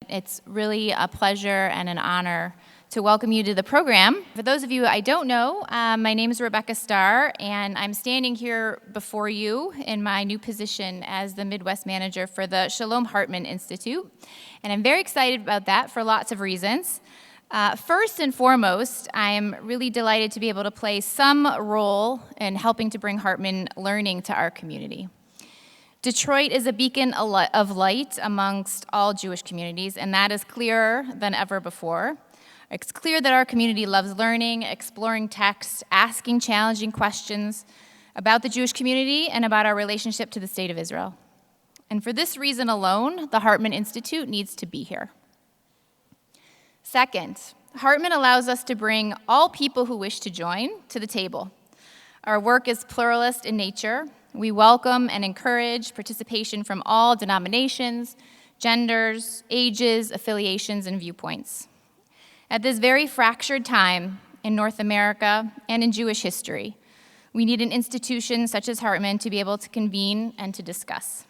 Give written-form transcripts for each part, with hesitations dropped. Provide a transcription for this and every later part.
It's really a pleasure and an honor to welcome you to the program. For those of you I don't know, my name is Rebecca Starr, and I'm standing here before you in my new position as the Midwest manager for the Shalom Hartman Institute. And I'm very excited about that for lots of reasons. First and foremost, I'm really delighted to be able to play some role in helping to bring Hartman learning to our community. Detroit is a beacon of light amongst all Jewish communities, and that is clearer than ever before. It's clear that our community loves learning, exploring text, asking challenging questions about the Jewish community and about our relationship to the State of Israel. And for this reason alone, the Hartman Institute needs to be here. Second, Hartman allows us to bring all people who wish to join to the table. Our work is pluralist in nature. We welcome and encourage participation from all denominations, genders, ages, affiliations, and viewpoints. At this very fractured time in North America and in Jewish history, we need an institution such as Hartman to be able to convene and to discuss.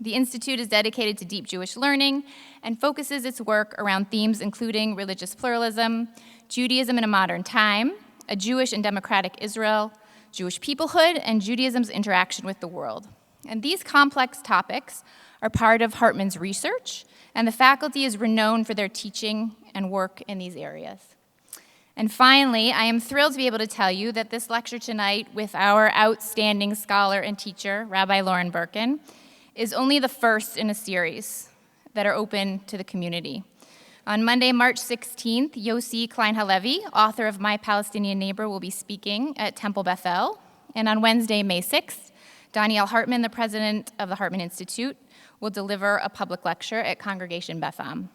The Institute is dedicated to deep Jewish learning and focuses its work around themes including religious pluralism, Judaism in a modern time, a Jewish and democratic Israel, Jewish peoplehood, and Judaism's interaction with the world. And these complex topics are part of Hartman's research, and the faculty is renowned for their teaching and work in these areas. And finally, I am thrilled to be able to tell you that this lecture tonight with our outstanding scholar and teacher, Rabbi Lauren Berkun, is only the first in a series that are open to the community. On Monday, March 16th, Yossi Klein Halevi, author of My Palestinian Neighbor, will be speaking at Temple Bethel. And on Wednesday, May 6th, Danielle Hartman, the president of the Hartman Institute, will deliver a public lecture at Congregation Bethel.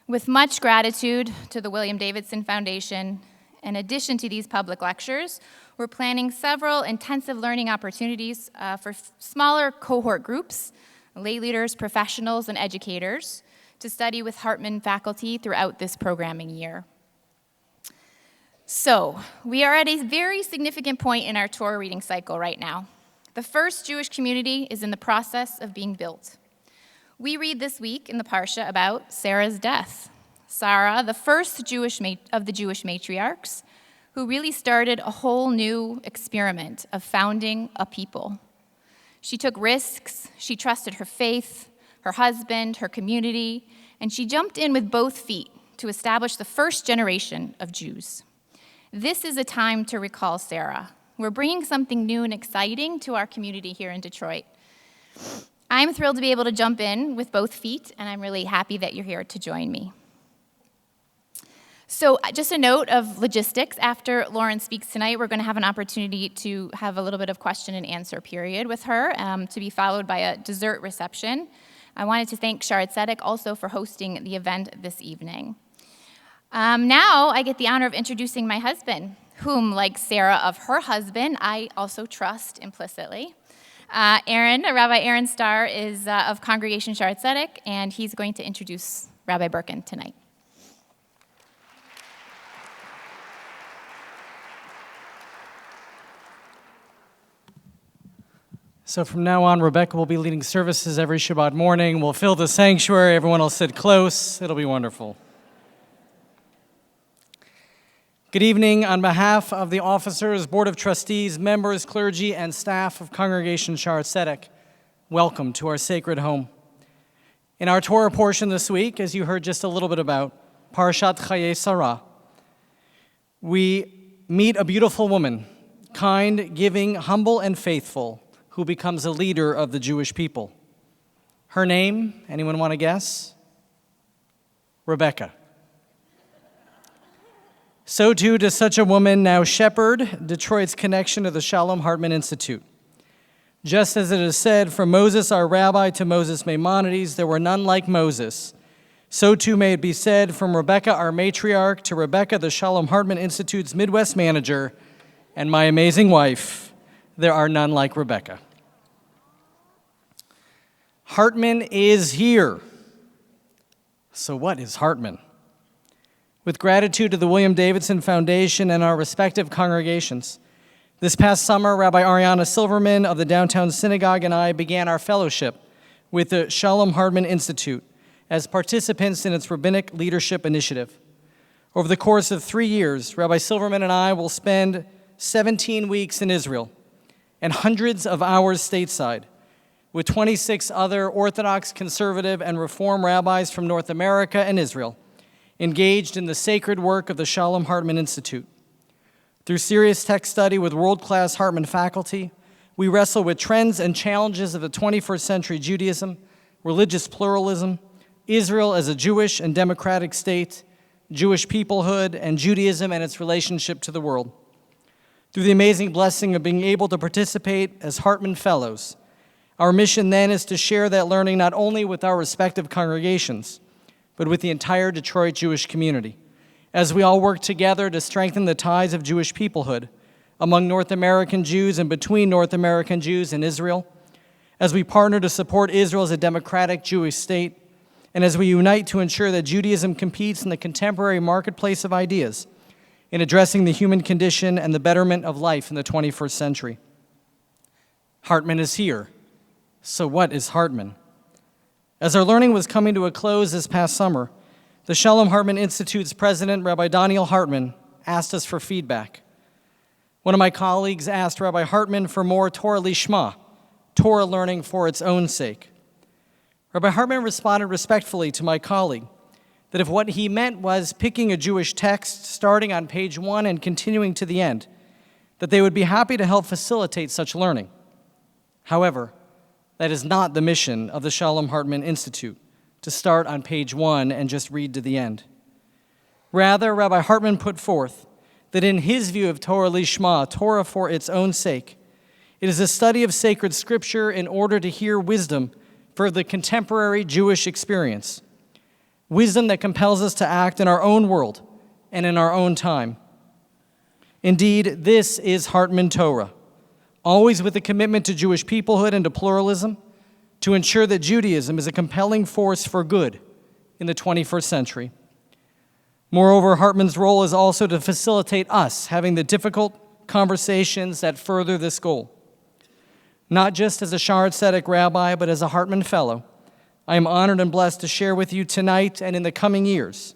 With much gratitude to the William Davidson Foundation, in addition to these public lectures, we're planning several intensive learning opportunities for smaller cohort groups, lay leaders, professionals, and educators to study with Hartman faculty throughout this programming year. So, we are at a very significant point in our Torah reading cycle right now. The first Jewish community is in the process of being built. We read this week in the Parsha about Sarah's death. Sarah, the first of the Jewish matriarchs, who really started a whole new experiment of founding a people. She took risks, she trusted her faith, her husband, her community, and she jumped in with both feet to establish the first generation of Jews. This is a time to recall Sarah. We're bringing something new and exciting to our community here in Detroit. I'm thrilled to be able to jump in with both feet, and I'm really happy that you're here to join me. So just a note of logistics. After Lauren speaks tonight, we're going to have an opportunity to have a little bit of question and answer period with her, to be followed by a dessert reception. I wanted to thank Shaarey Zedek also for hosting the event this evening. Now I get the honor of introducing my husband, whom, like Sarah of her husband, I also trust implicitly. Rabbi Aaron Starr is of Congregation Shaarey Zedek, and he's going to introduce Rabbi Birkin tonight. So from now on, Rebecca will be leading services every Shabbat morning. We'll fill the sanctuary. Everyone will sit close. It'll be wonderful. Good evening. On behalf of the officers, Board of Trustees, members, clergy, and staff of Congregation Shaarey Zedek, welcome to our sacred home. In our Torah portion this week, as you heard just a little bit about, Parshat Chayei Sarah, we meet a beautiful woman, kind, giving, humble, and faithful, who becomes a leader of the Jewish people. Her name, anyone want to guess? Rebecca. So too does such a woman now shepherd Detroit's connection to the Shalom Hartman Institute. Just as it is said, from Moses our rabbi to Moses Maimonides, there were none like Moses. So too may it be said, from Rebecca our matriarch to Rebecca the Shalom Hartman Institute's Midwest manager and my amazing wife, there are none like Rebecca. Hartman is here. So what is Hartman? With gratitude to the William Davidson Foundation and our respective congregations, this past summer, Rabbi Ariana Silverman of the Downtown Synagogue and I began our fellowship with the Shalom Hartman Institute as participants in its Rabbinic Leadership Initiative. Over the course of 3 years, Rabbi Silverman and I will spend 17 weeks in Israel and hundreds of hours stateside with 26 other Orthodox, conservative, and Reform rabbis from North America and Israel engaged in the sacred work of the Shalom Hartman Institute. Through serious text study with world-class Hartman faculty, we wrestle with trends and challenges of the 21st century Judaism, religious pluralism, Israel as a Jewish and democratic state, Jewish peoplehood, and Judaism and its relationship to the world. Through the amazing blessing of being able to participate as Hartman Fellows, our mission then is to share that learning not only with our respective congregations, but with the entire Detroit Jewish community, as we all work together to strengthen the ties of Jewish peoplehood among North American Jews and between North American Jews and Israel, as we partner to support Israel as a democratic Jewish state, and as we unite to ensure that Judaism competes in the contemporary marketplace of ideas in addressing the human condition and the betterment of life in the 21st century. Hartman is here. So what is Hartman? As our learning was coming to a close this past summer, the Shalom Hartman Institute's president, Rabbi Daniel Hartman, asked us for feedback. One of my colleagues asked Rabbi Hartman for more Torah Lishma, Torah learning for its own sake. Rabbi Hartman responded respectfully to my colleague that if what he meant was picking a Jewish text starting on page 1 and continuing to the end, that they would be happy to help facilitate such learning. However, that is not the mission of the Shalom Hartman Institute, to start on page 1 and just read to the end. Rather, Rabbi Hartman put forth that in his view of Torah Lishma, Torah for its own sake, it is a study of sacred scripture in order to hear wisdom for the contemporary Jewish experience, wisdom that compels us to act in our own world and in our own time. Indeed, this is Hartman Torah, always with a commitment to Jewish peoplehood and to pluralism, to ensure that Judaism is a compelling force for good in the 21st century. Moreover, Hartman's role is also to facilitate us having the difficult conversations that further this goal. Not just as a Shaarey Zedek rabbi, but as a Hartman Fellow, I am honored and blessed to share with you tonight and in the coming years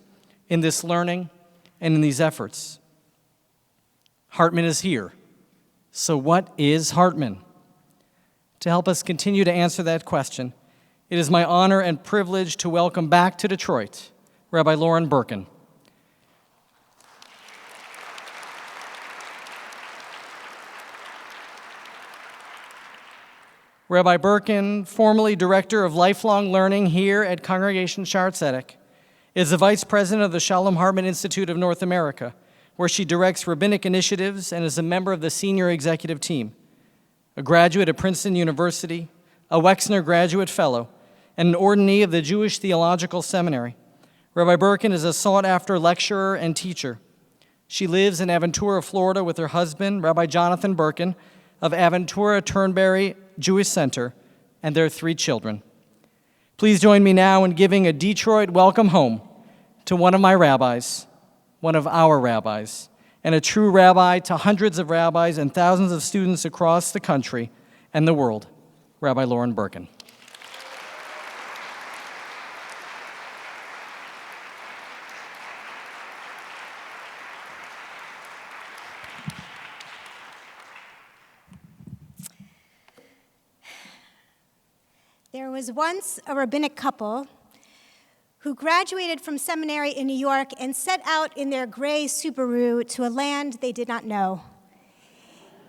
in this learning and in these efforts. Hartman is here. So what is Hartman? To help us continue to answer that question, it is my honor and privilege to welcome back to Detroit Rabbi Lauren Berkun. Rabbi Birkin, formerly Director of Lifelong Learning here at Congregation Shaarey Zedek, is the Vice President of the Shalom Hartman Institute of North America, where she directs rabbinic initiatives and is a member of the senior executive team. A graduate of Princeton University, a Wexner Graduate Fellow, and an ordinee of the Jewish Theological Seminary, Rabbi Berkun is a sought-after lecturer and teacher. She lives in Aventura, Florida with her husband, Rabbi Jonathan Birkin, of Aventura Turnberry Jewish Center, and their 3 children. Please join me now in giving a Detroit welcome home to one of my rabbis, one of our rabbis, and a true rabbi to hundreds of rabbis and thousands of students across the country and the world, Rabbi Lauren Berkun. There was once a rabbinic couple who graduated from seminary in New York and set out in their gray Subaru to a land they did not know.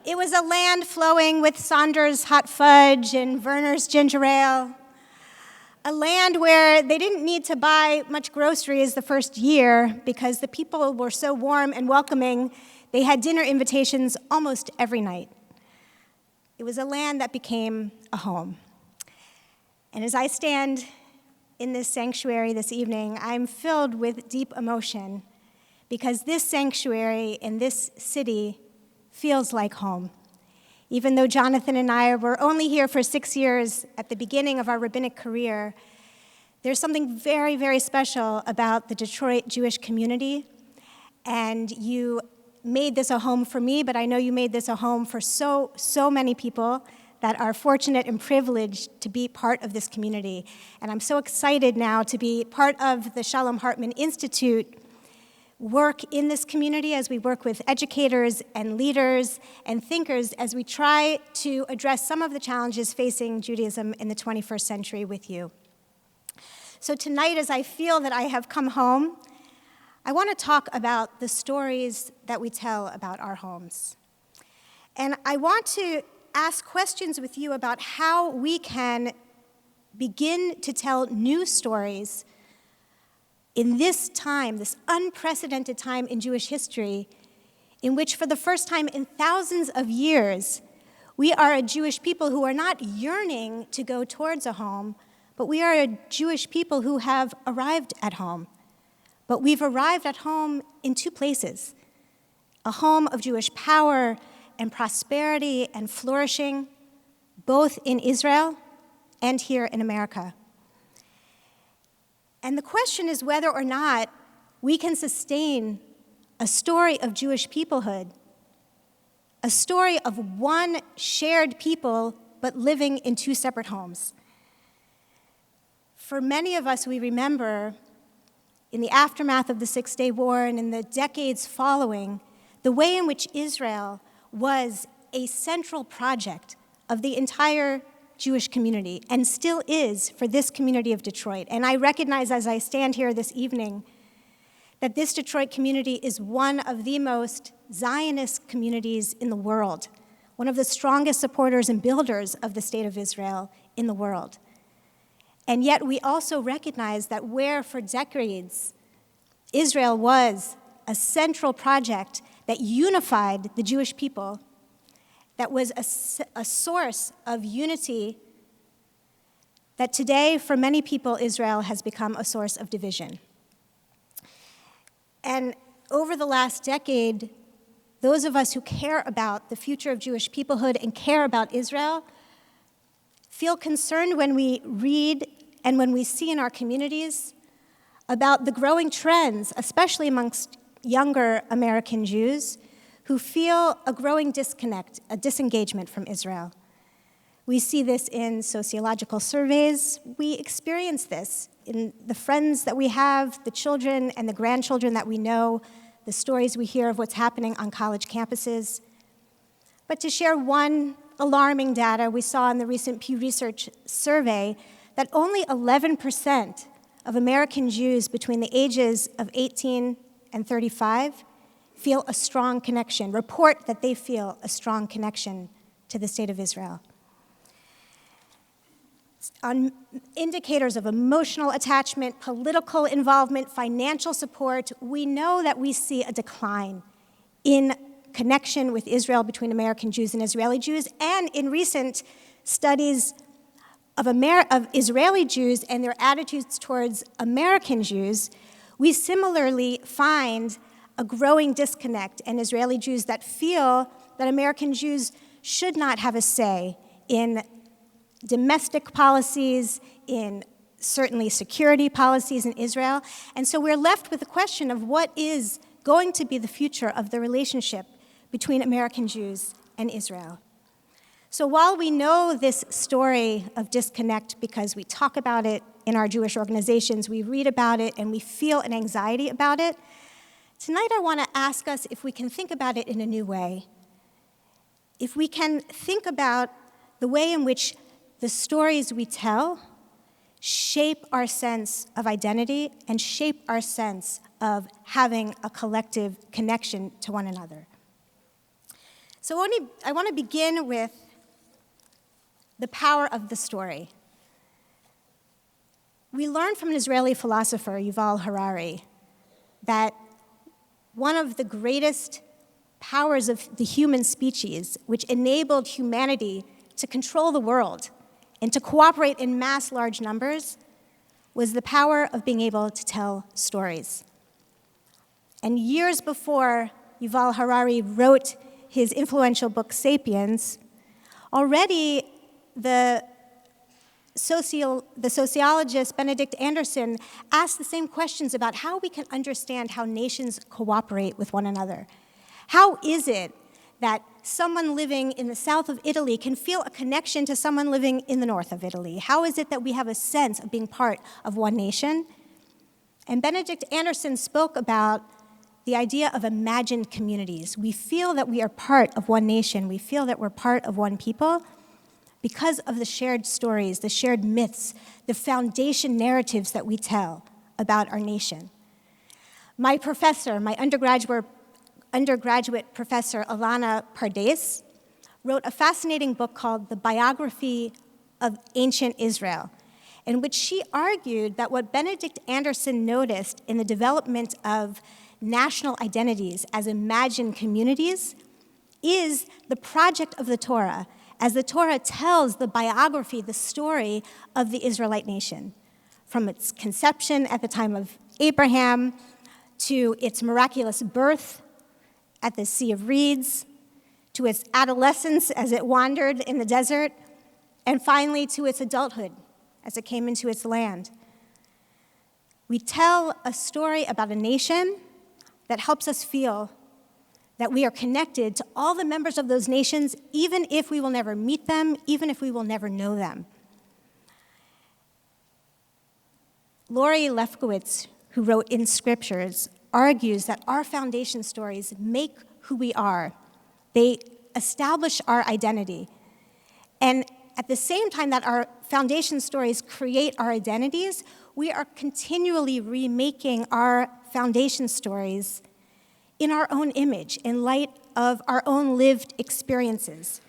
It was a land flowing with Saunders hot fudge and Werner's ginger ale, a land where they didn't need to buy much groceries the first year because the people were so warm and welcoming, they had dinner invitations almost every night. It was a land that became a home. And as I stand in this sanctuary this evening, I'm filled with deep emotion because this sanctuary in this city feels like home. Even though Jonathan and I were only here for 6 years at the beginning of our rabbinic career, there's something very, very special about the Detroit Jewish community. And you made this a home for me, but I know you made this a home for so many people that are fortunate and privileged to be part of this community. And I'm so excited now to be part of the Shalom Hartman Institute work in this community as we work with educators and leaders and thinkers as we try to address some of the challenges facing Judaism in the 21st century with you. So tonight, as I feel that I have come home, I want to talk about the stories that we tell about our homes. And I want to ask questions with you about how we can begin to tell new stories in this time, this unprecedented time in Jewish history, in which for the first time in thousands of years, we are a Jewish people who are not yearning to go towards a home, but we are a Jewish people who have arrived at home. But we've arrived at home in two places: a home of Jewish power and prosperity and flourishing, both in Israel and here in America. And the question is whether or not we can sustain a story of Jewish peoplehood, a story of one shared people but living in two separate homes. For many of us, we remember in the aftermath of the Six-Day War and in the decades following, the way in which Israel was a central project of the entire Jewish community, and still is for this community of Detroit. And I recognize as I stand here this evening that this Detroit community is one of the most Zionist communities in the world, one of the strongest supporters and builders of the State of Israel in the world. And yet we also recognize that where for decades Israel was a central project that unified the Jewish people, that was a source of unity, that today, for many people, Israel has become a source of division. And over the last decade, those of us who care about the future of Jewish peoplehood and care about Israel feel concerned when we read and when we see in our communities about the growing trends, especially amongst younger American Jews, who feel a growing disconnect, a disengagement from Israel. We see this in sociological surveys. We experience this in the friends that we have, the children and the grandchildren that we know, the stories we hear of what's happening on college campuses. But to share one alarming data we saw in the recent Pew Research survey, that only 11% of American Jews between the ages of 18 and 35 feel a strong connection, report that they feel a strong connection to the State of Israel. On indicators of emotional attachment, political involvement, financial support, we know that we see a decline in connection with Israel between American Jews and Israeli Jews, and in recent studies of Israeli Jews and their attitudes towards American Jews, we similarly find a growing disconnect in Israeli Jews that feel that American Jews should not have a say in domestic policies, in certainly security policies in Israel. And so we're left with the question of what is going to be the future of the relationship between American Jews and Israel. So while we know this story of disconnect because we talk about it in our Jewish organizations, we read about it, and we feel an anxiety about it, tonight I want to ask us if we can think about it in a new way. If we can think about the way in which the stories we tell shape our sense of identity and shape our sense of having a collective connection to one another. So I want to begin with the power of the story. We learned from an Israeli philosopher, Yuval Harari, that one of the greatest powers of the human species, which enabled humanity to control the world and to cooperate in mass large numbers, was the power of being able to tell stories. And years before Yuval Harari wrote his influential book, *Sapiens*, already the sociologist Benedict Anderson asked the same questions about how we can understand how nations cooperate with one another. How is it that someone living in the south of Italy can feel a connection to someone living in the north of Italy? How is it that we have a sense of being part of one nation? And Benedict Anderson spoke about the idea of imagined communities. We feel that we are part of one nation. We feel that we're part of one people because of the shared stories, the shared myths, the foundation narratives that we tell about our nation. My professor, my undergraduate professor, Alana Pardes, wrote a fascinating book called The Biography of Ancient Israel, in which she argued that what Benedict Anderson noticed in the development of national identities as imagined communities is the project of the Torah, as the Torah tells the biography, the story of the Israelite nation, from its conception at the time of Abraham to its miraculous birth at the Sea of Reeds, to its adolescence as it wandered in the desert, and finally to its adulthood as it came into its land. We tell a story about a nation that helps us feel that we are connected to all the members of those nations, even if we will never meet them, even if we will never know them. Lori Lefkowitz, who wrote In Scriptures, argues that our foundation stories make who we are. They establish our identity. And at the same time that our foundation stories create our identities, we are continually remaking our foundation stories in our own image, in light of our own lived experiences.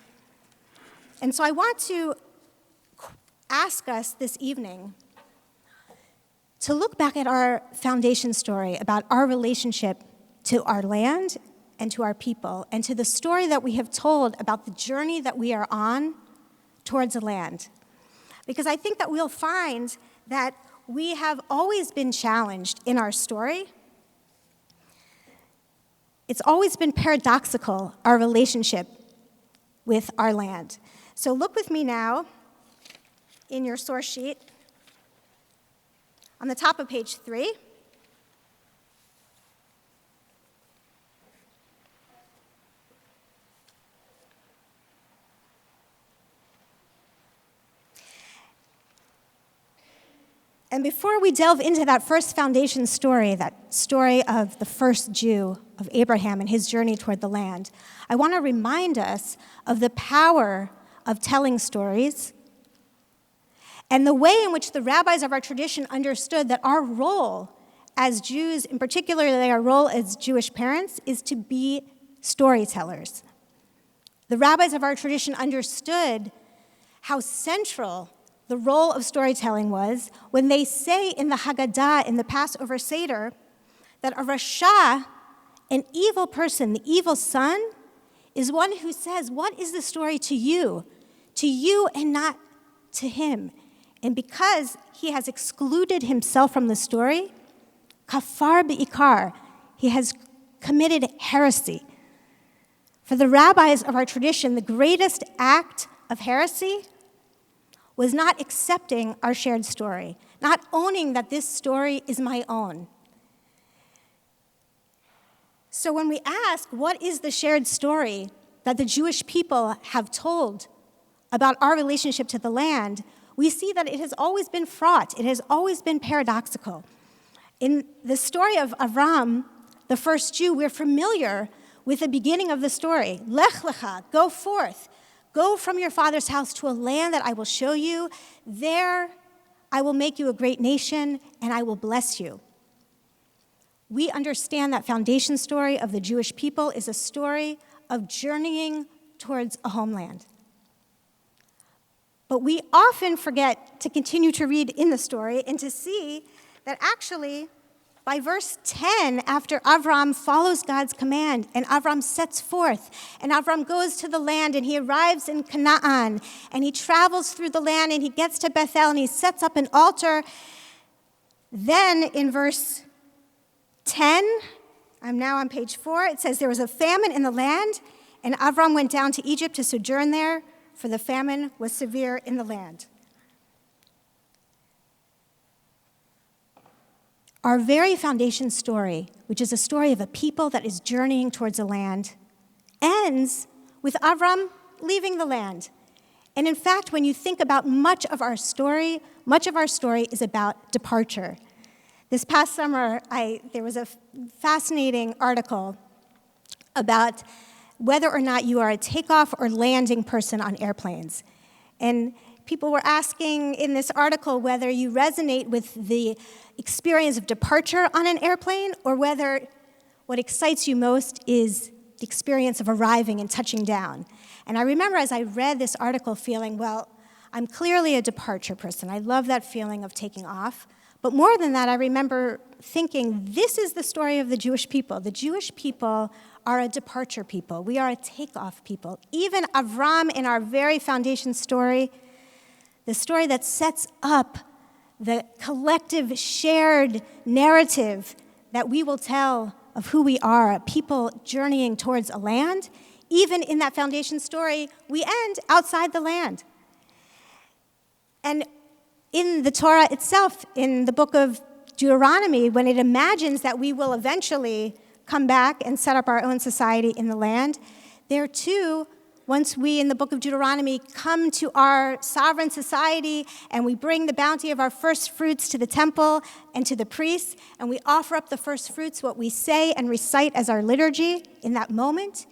And so I want to ask us this evening to look back at our foundation story about our relationship to our land and to our people, and to the story that we have told about the journey that we are on towards a land. Because I think that we'll find that we have always been challenged in our story. It's always been paradoxical, our relationship with our land. So look with me now in your source sheet on the top of page 3. And before we delve into that first foundation story, that story of the first Jew, of Abraham and his journey toward the land, I want to remind us of the power of telling stories and the way in which the rabbis of our tradition understood that our role as Jews, in particular our role as Jewish parents, is to be storytellers. The rabbis of our tradition understood how central the role of storytelling was when they say in the Haggadah, in the Passover Seder, that a Rasha, an evil person, the evil son, is one who says, what is the story to you and not to him? And because he has excluded himself from the story, kafar be'ikar, he has committed heresy. For the rabbis of our tradition, the greatest act of heresy was not accepting our shared story, not owning that this story is my own. So when we ask, what is the shared story that the Jewish people have told about our relationship to the land, we see that it has always been fraught. It has always been paradoxical. In the story of Avram, the first Jew, we're familiar with the beginning of the story. Lech lecha, go forth. Go from your father's house to a land that I will show you. There I will make you a great nation, and I will bless you. We understand that foundation story of the Jewish people is a story of journeying towards a homeland. But we often forget to continue to read in the story and to see that actually, by verse 10, after Avram follows God's command and Avram sets forth and Avram goes to the land and he arrives in Canaan and he travels through the land and he gets to Bethel and he sets up an altar, then in verse 10, I'm now on page 4, it says, there was a famine in the land and Avram went down to Egypt to sojourn there, for the famine was severe in the land. Our very foundation story, which is a story of a people that is journeying towards a land, ends with Avram leaving the land. And in fact, when you think about much of our story is about departure. This past summer, there was a fascinating article about whether or not you are a takeoff or landing person on airplanes. And people were asking in this article whether you resonate with the experience of departure on an airplane or whether what excites you most is the experience of arriving and touching down. And I remember as I read this article feeling, well, I'm clearly a departure person. I love that feeling of taking off. But more than that, I remember thinking, this is the story of the Jewish people. The Jewish people are a departure people. We are a takeoff people. Even Avram in our very foundation story, the story that sets up the collective shared narrative that we will tell of who we are, a people journeying towards a land. Even in that foundation story, we end outside the land. And in the Torah itself, in the book of Deuteronomy, when it imagines that we will eventually come back and set up our own society in the land, there too, once we in the book of Deuteronomy come to our sovereign society and we bring the bounty of our first fruits to the temple and to the priests, and we offer up the first fruits, what we say and recite as our liturgy in that moment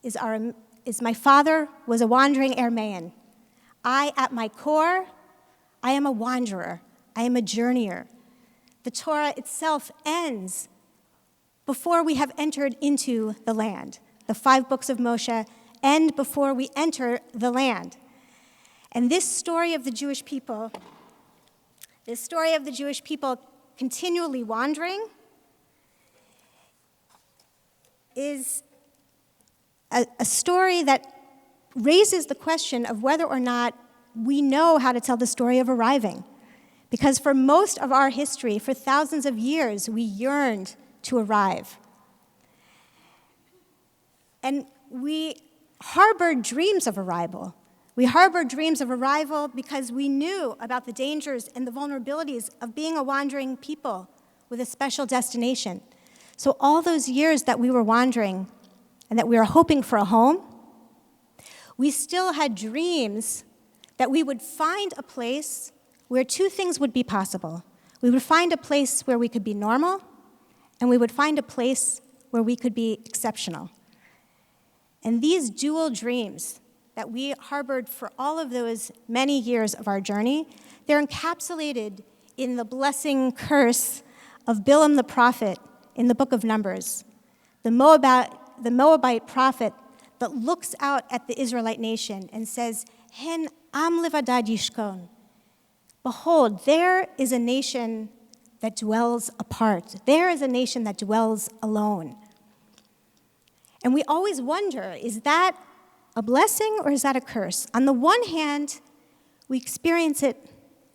is my father was a wandering Aramaean. I, at my core, I am a wanderer. I am a journeyer. The Torah itself ends before we have entered into the land. The 5 books of Moshe end before we enter the land. And this story of the Jewish people continually wandering, is a story that raises the question of whether or not we know how to tell the story of arriving. Because for most of our history, for thousands of years, we yearned to arrive. And we harbored dreams of arrival. We harbored dreams of arrival because we knew about the dangers and the vulnerabilities of being a wandering people with a special destination. So all those years that we were wandering and that we were hoping for a home, we still had dreams that we would find a place where 2 things would be possible. We would find a place where we could be normal, and we would find a place where we could be exceptional. And these dual dreams that we harbored for all of those many years of our journey, they're encapsulated in the blessing curse of Bilam the prophet in the book of Numbers. The Moabite prophet that looks out at the Israelite nation and says, Hen am levadad yishkon. Behold, there is a nation that dwells apart. There is a nation that dwells alone. And we always wonder, is that a blessing or is that a curse? On the one hand, we experience it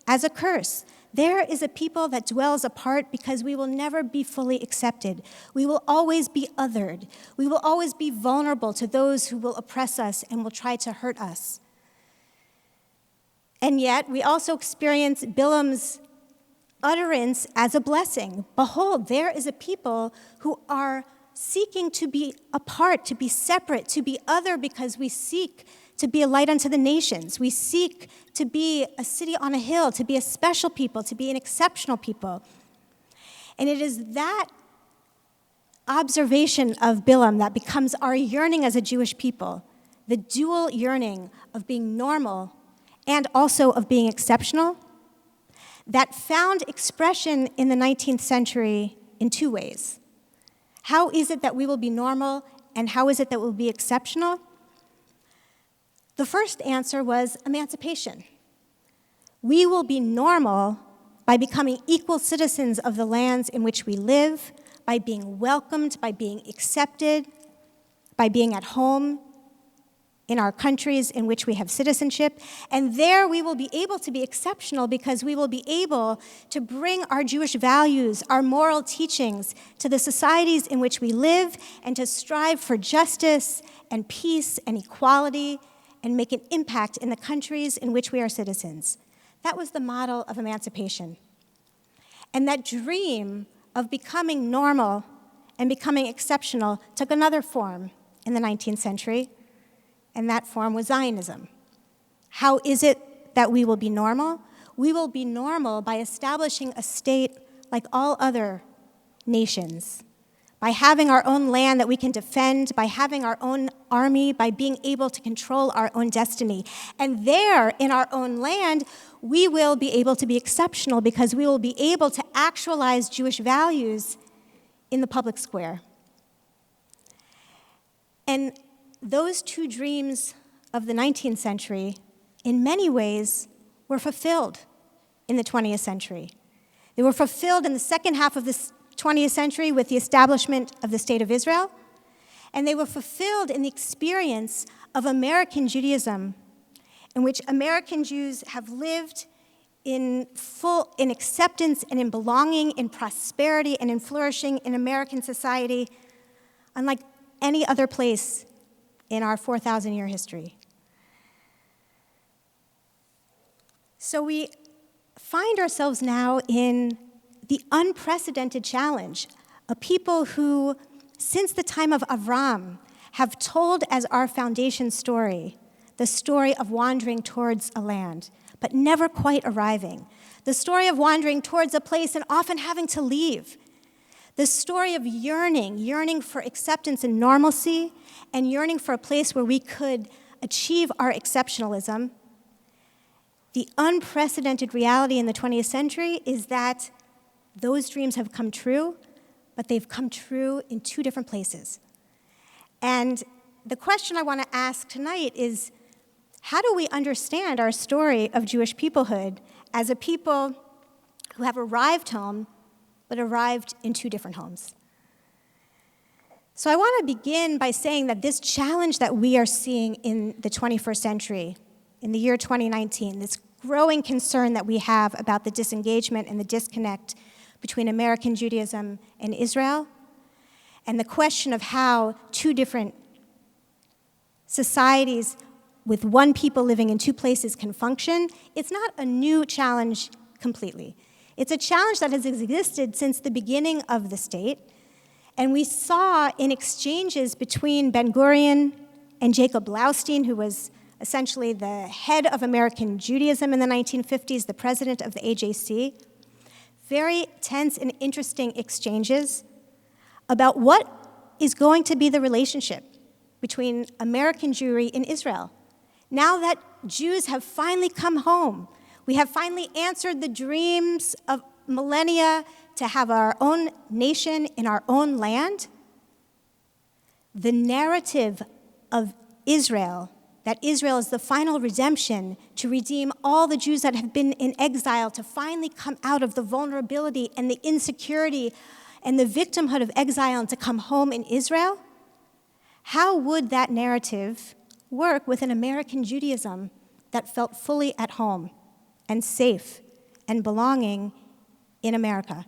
as a curse. There is a people that dwells apart because we will never be fully accepted. We will always be othered. We will always be vulnerable to those who will oppress us and will try to hurt us. And yet, we also experience Bilam's utterance as a blessing. Behold, there is a people who are seeking to be apart, to be separate, to be other, because we seek to be a light unto the nations. We seek to be a city on a hill, to be a special people, to be an exceptional people. And it is that observation of Bilam that becomes our yearning as a Jewish people, the dual yearning of being normal and also of being exceptional, that found expression in the 19th century in 2 ways. How is it that we will be normal, and how is it that we'll be exceptional? The first answer was emancipation. We will be normal by becoming equal citizens of the lands in which we live, by being welcomed, by being accepted, by being at home in our countries in which we have citizenship. And there we will be able to be exceptional because we will be able to bring our Jewish values, our moral teachings to the societies in which we live and to strive for justice and peace and equality and make an impact in the countries in which we are citizens. That was the model of emancipation. And that dream of becoming normal and becoming exceptional took another form in the 19th century, and that form was Zionism. How is it that we will be normal? We will be normal by establishing a state like all other nations, by having our own land that we can defend, by having our own army, by being able to control our own destiny. And there, in our own land, we will be able to be exceptional because we will be able to actualize Jewish values in the public square. And those two dreams of the 19th century, in many ways, were fulfilled in the 20th century. They were fulfilled in the second half of the 20th century with the establishment of the State of Israel, and they were fulfilled in the experience of American Judaism, in which American Jews have lived in acceptance and in belonging, in prosperity and in flourishing in American society, unlike any other place in our 4,000-year history. So we find ourselves now in the unprecedented challenge, a people who, since the time of Avram, have told as our foundation story the story of wandering towards a land, but never quite arriving. The story of wandering towards a place and often having to leave. The story of yearning for acceptance and normalcy, and yearning for a place where we could achieve our exceptionalism. The unprecedented reality in the 20th century is that those dreams have come true, but they've come true in two different places. And the question I want to ask tonight is, how do we understand our story of Jewish peoplehood as a people who have arrived home, but arrived in two different homes? So I want to begin by saying that this challenge that we are seeing in the 21st century, in the year 2019, this growing concern that we have about the disengagement and the disconnect between American Judaism and Israel, and the question of how two different societies with one people living in two places can function, it's not a new challenge completely. It's a challenge that has existed since the beginning of the state, and we saw in exchanges between Ben-Gurion and Jacob Blaustein, who was essentially the head of American Judaism in the 1950s, the president of the AJC, very tense and interesting exchanges about what is going to be the relationship between American Jewry and Israel. Now that Jews have finally come home, we have finally answered the dreams of millennia to have our own nation in our own land, the narrative of Israel, that Israel is the final redemption to redeem all the Jews that have been in exile, to finally come out of the vulnerability and the insecurity and the victimhood of exile and to come home in Israel, how would that narrative work with an American Judaism that felt fully at home and safe and belonging in America?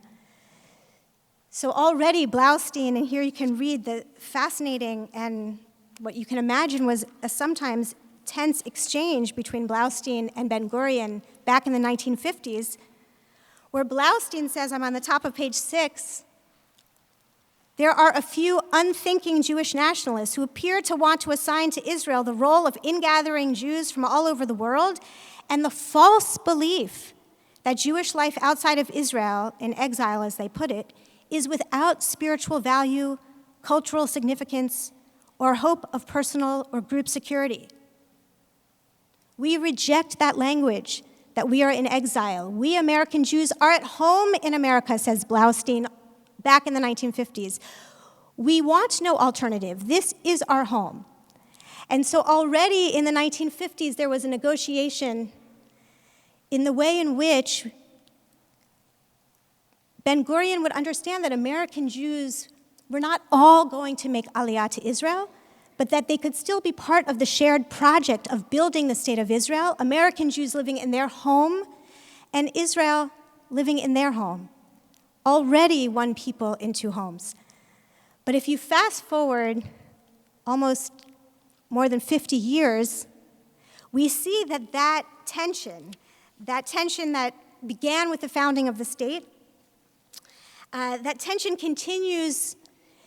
So already Blaustein, and here you can read the fascinating and what you can imagine was a sometimes tense exchange between Blaustein and Ben-Gurion back in the 1950s, where Blaustein says, I'm on the top of page 6, there are a few unthinking Jewish nationalists who appear to want to assign to Israel the role of ingathering Jews from all over the world, and the false belief that Jewish life outside of Israel, in exile as they put it, is without spiritual value, cultural significance, or hope of personal or group security. We reject that language that we are in exile. We American Jews are at home in America, says Blaustein back in the 1950s. We want no alternative. This is our home. And so already in the 1950s, there was a negotiation in the way in which Ben-Gurion would understand that American Jews were not all going to make Aliyah to Israel, but that they could still be part of the shared project of building the state of Israel, American Jews living in their home, and Israel living in their home. Already one people in two homes. But if you fast forward almost more than 50 years, we see that tension that began with the founding of the state, that tension continues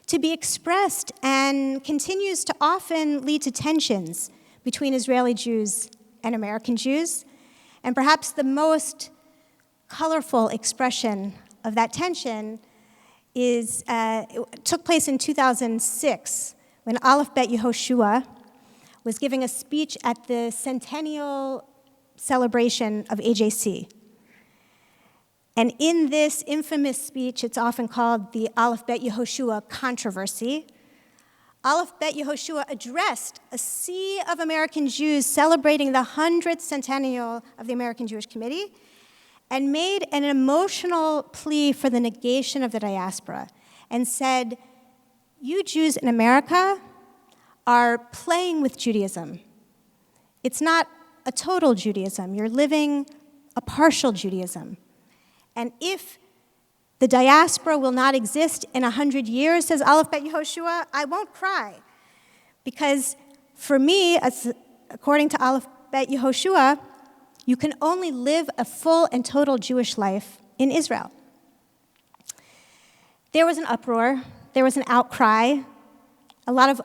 to be expressed and continues to often lead to tensions between Israeli Jews and American Jews. And perhaps the most colorful expression of that tension it took place in 2006 when Aleph Bet Yehoshua was giving a speech at the centennial celebration of AJC. And in this infamous speech, it's often called the Aleph Bet Yehoshua controversy, Aleph Bet Yehoshua addressed a sea of American Jews celebrating the 100th centennial of the American Jewish Committee and made an emotional plea for the negation of the diaspora and said, "You Jews in America are playing with Judaism. It's not a total Judaism. You're living a partial Judaism. And if the diaspora will not exist in 100 years, says Aleph Bet Yehoshua, I won't cry. Because for me, according to Aleph Bet Yehoshua, you can only live a full and total Jewish life in Israel." There was an uproar, there was an outcry, a lot of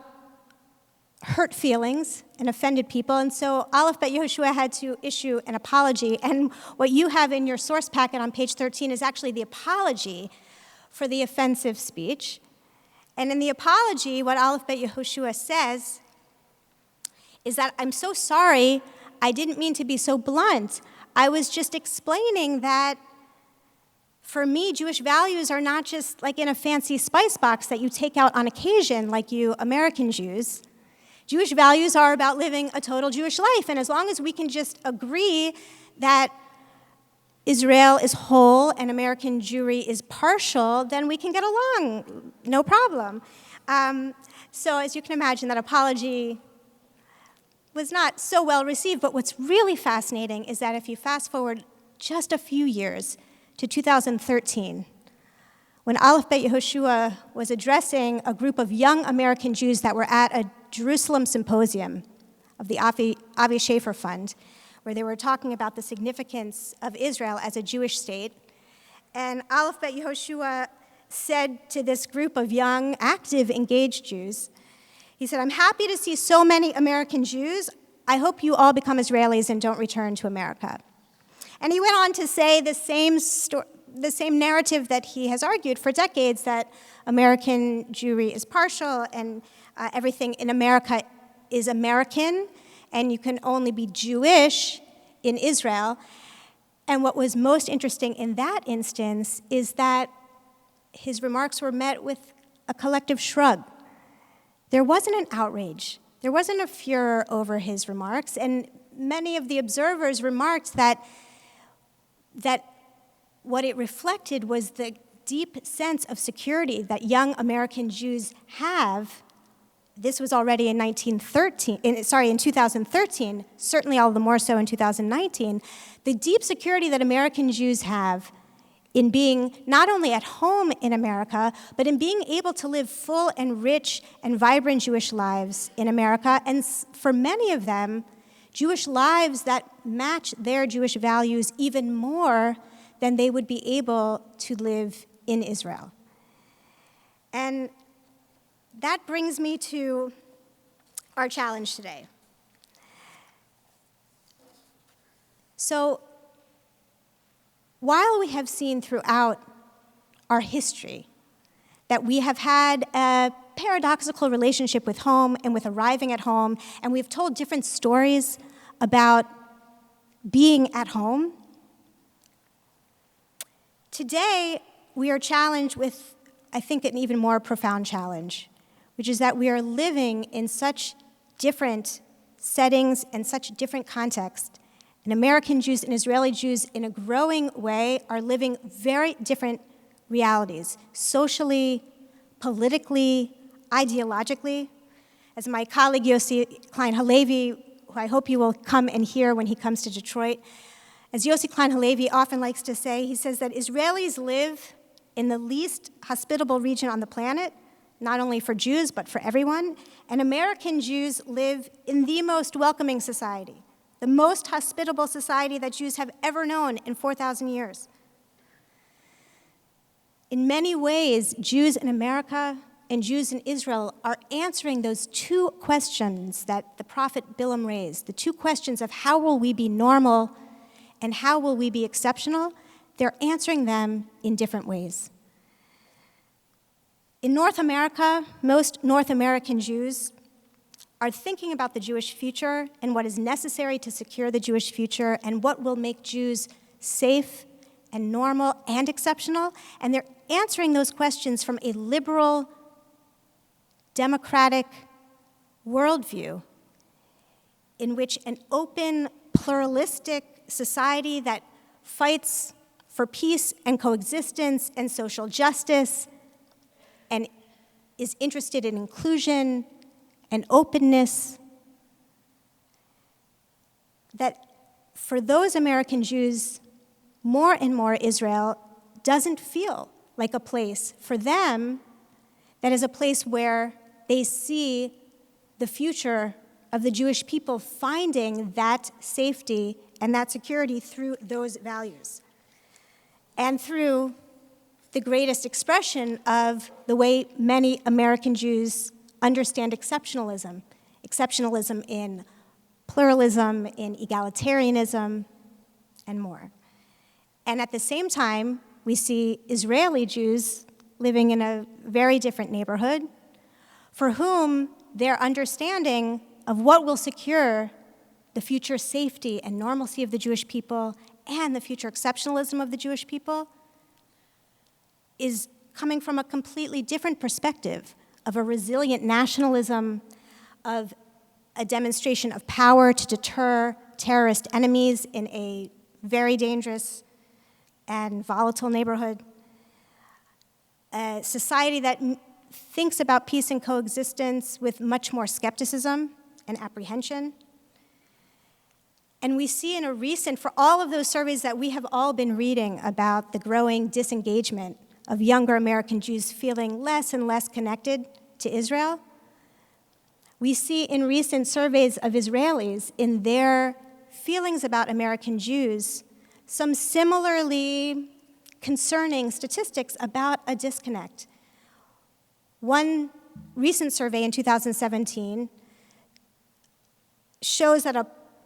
hurt feelings and offended people, and so Aleph Bet Yehoshua had to issue an apology, and what you have in your source packet on page 13 is actually the apology for the offensive speech. And in the apology, what Aleph Bet Yehoshua says is that, "I'm so sorry, I didn't mean to be so blunt. I was just explaining that for me, Jewish values are not just like in a fancy spice box that you take out on occasion like you American Jews. Jewish values are about living a total Jewish life, and as long as we can just agree that Israel is whole and American Jewry is partial, then we can get along, no problem." So as you can imagine, that apology was not so well received, but what's really fascinating is that if you fast forward just a few years to 2013, when Aleph Bet Yehoshua was addressing a group of young American Jews that were at a Jerusalem symposium of the Avi Schaefer Fund, where they were talking about the significance of Israel as a Jewish state, and Aleph Bet Yehoshua said to this group of young, active, engaged Jews, he said, "I'm happy to see so many American Jews. I hope you all become Israelis and don't return to America." And he went on to say the same narrative that he has argued for decades, that American Jewry is partial and everything in America is American, and you can only be Jewish in Israel. And what was most interesting in that instance is that his remarks were met with a collective shrug. There wasn't an outrage. There wasn't a furor over his remarks, and many of the observers remarked that what it reflected was the deep sense of security that young American Jews have. This was already in 2013, certainly all the more so in 2019, the deep security that American Jews have in being not only at home in America, but in being able to live full and rich and vibrant Jewish lives in America, and for many of them, Jewish lives that match their Jewish values even more than they would be able to live in Israel. And that brings me to our challenge today. So, while we have seen throughout our history that we have had a paradoxical relationship with home and with arriving at home, and we've told different stories about being at home, today we are challenged with, I think, an even more profound challenge, which is that we are living in such different settings and such different contexts. And American Jews and Israeli Jews, in a growing way, are living very different realities, socially, politically, ideologically. As my colleague Yossi Klein Halevi, who I hope you will come and hear when he comes to Detroit, as Yossi Klein Halevi often likes to say, he says that Israelis live in the least hospitable region on the planet, not only for Jews, but for everyone, and American Jews live in the most welcoming society, the most hospitable society that Jews have ever known in 4,000 years. In many ways, Jews in America and Jews in Israel are answering those two questions that the prophet Bilam raised, the two questions of how will we be normal and how will we be exceptional. They're answering them in different ways. In North America, most North American Jews are thinking about the Jewish future and what is necessary to secure the Jewish future and what will make Jews safe and normal and exceptional. And they're answering those questions from a liberal, democratic worldview in which an open, pluralistic society that fights for peace and coexistence and social justice and is interested in inclusion and openness, that for those American Jews, more and more Israel doesn't feel like a place for them that is a place where they see the future of the Jewish people finding that safety and that security through those values and through the greatest expression of the way many American Jews understand exceptionalism in pluralism, in egalitarianism, and more. And at the same time, we see Israeli Jews living in a very different neighborhood for whom their understanding of what will secure the future safety and normalcy of the Jewish people and the future exceptionalism of the Jewish people is coming from a completely different perspective of a resilient nationalism, of a demonstration of power to deter terrorist enemies in a very dangerous and volatile neighborhood, a society that thinks about peace and coexistence with much more skepticism and apprehension. And we see in a recent, for all of those surveys that we have all been reading about the growing disengagement of younger American Jews feeling less and less connected to Israel, we see in recent surveys of Israelis in their feelings about American Jews some similarly concerning statistics about a disconnect. One recent survey in 2017 shows that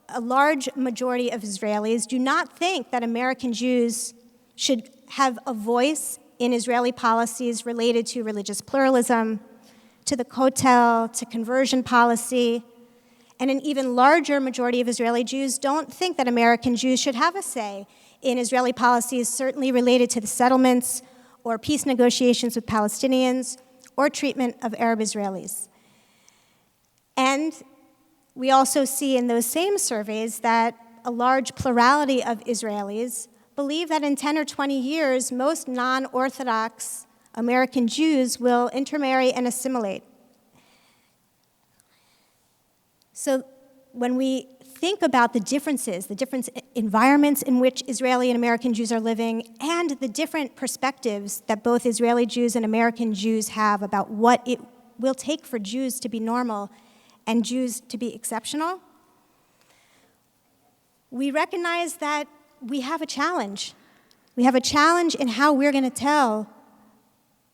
a large majority of Israelis do not think that American Jews should have a voice in Israeli policies related to religious pluralism, to the Kotel, to conversion policy, and an even larger majority of Israeli Jews don't think that American Jews should have a say in Israeli policies certainly related to the settlements or peace negotiations with Palestinians or treatment of Arab Israelis. And we also see in those same surveys that a large plurality of Israelis believe that in 10 or 20 years, most non-Orthodox American Jews will intermarry and assimilate. So when we think about the different environments in which Israeli and American Jews are living and the different perspectives that both Israeli Jews and American Jews have about what it will take for Jews to be normal and Jews to be exceptional, we recognize that we have a challenge. We have a challenge in how we're going to tell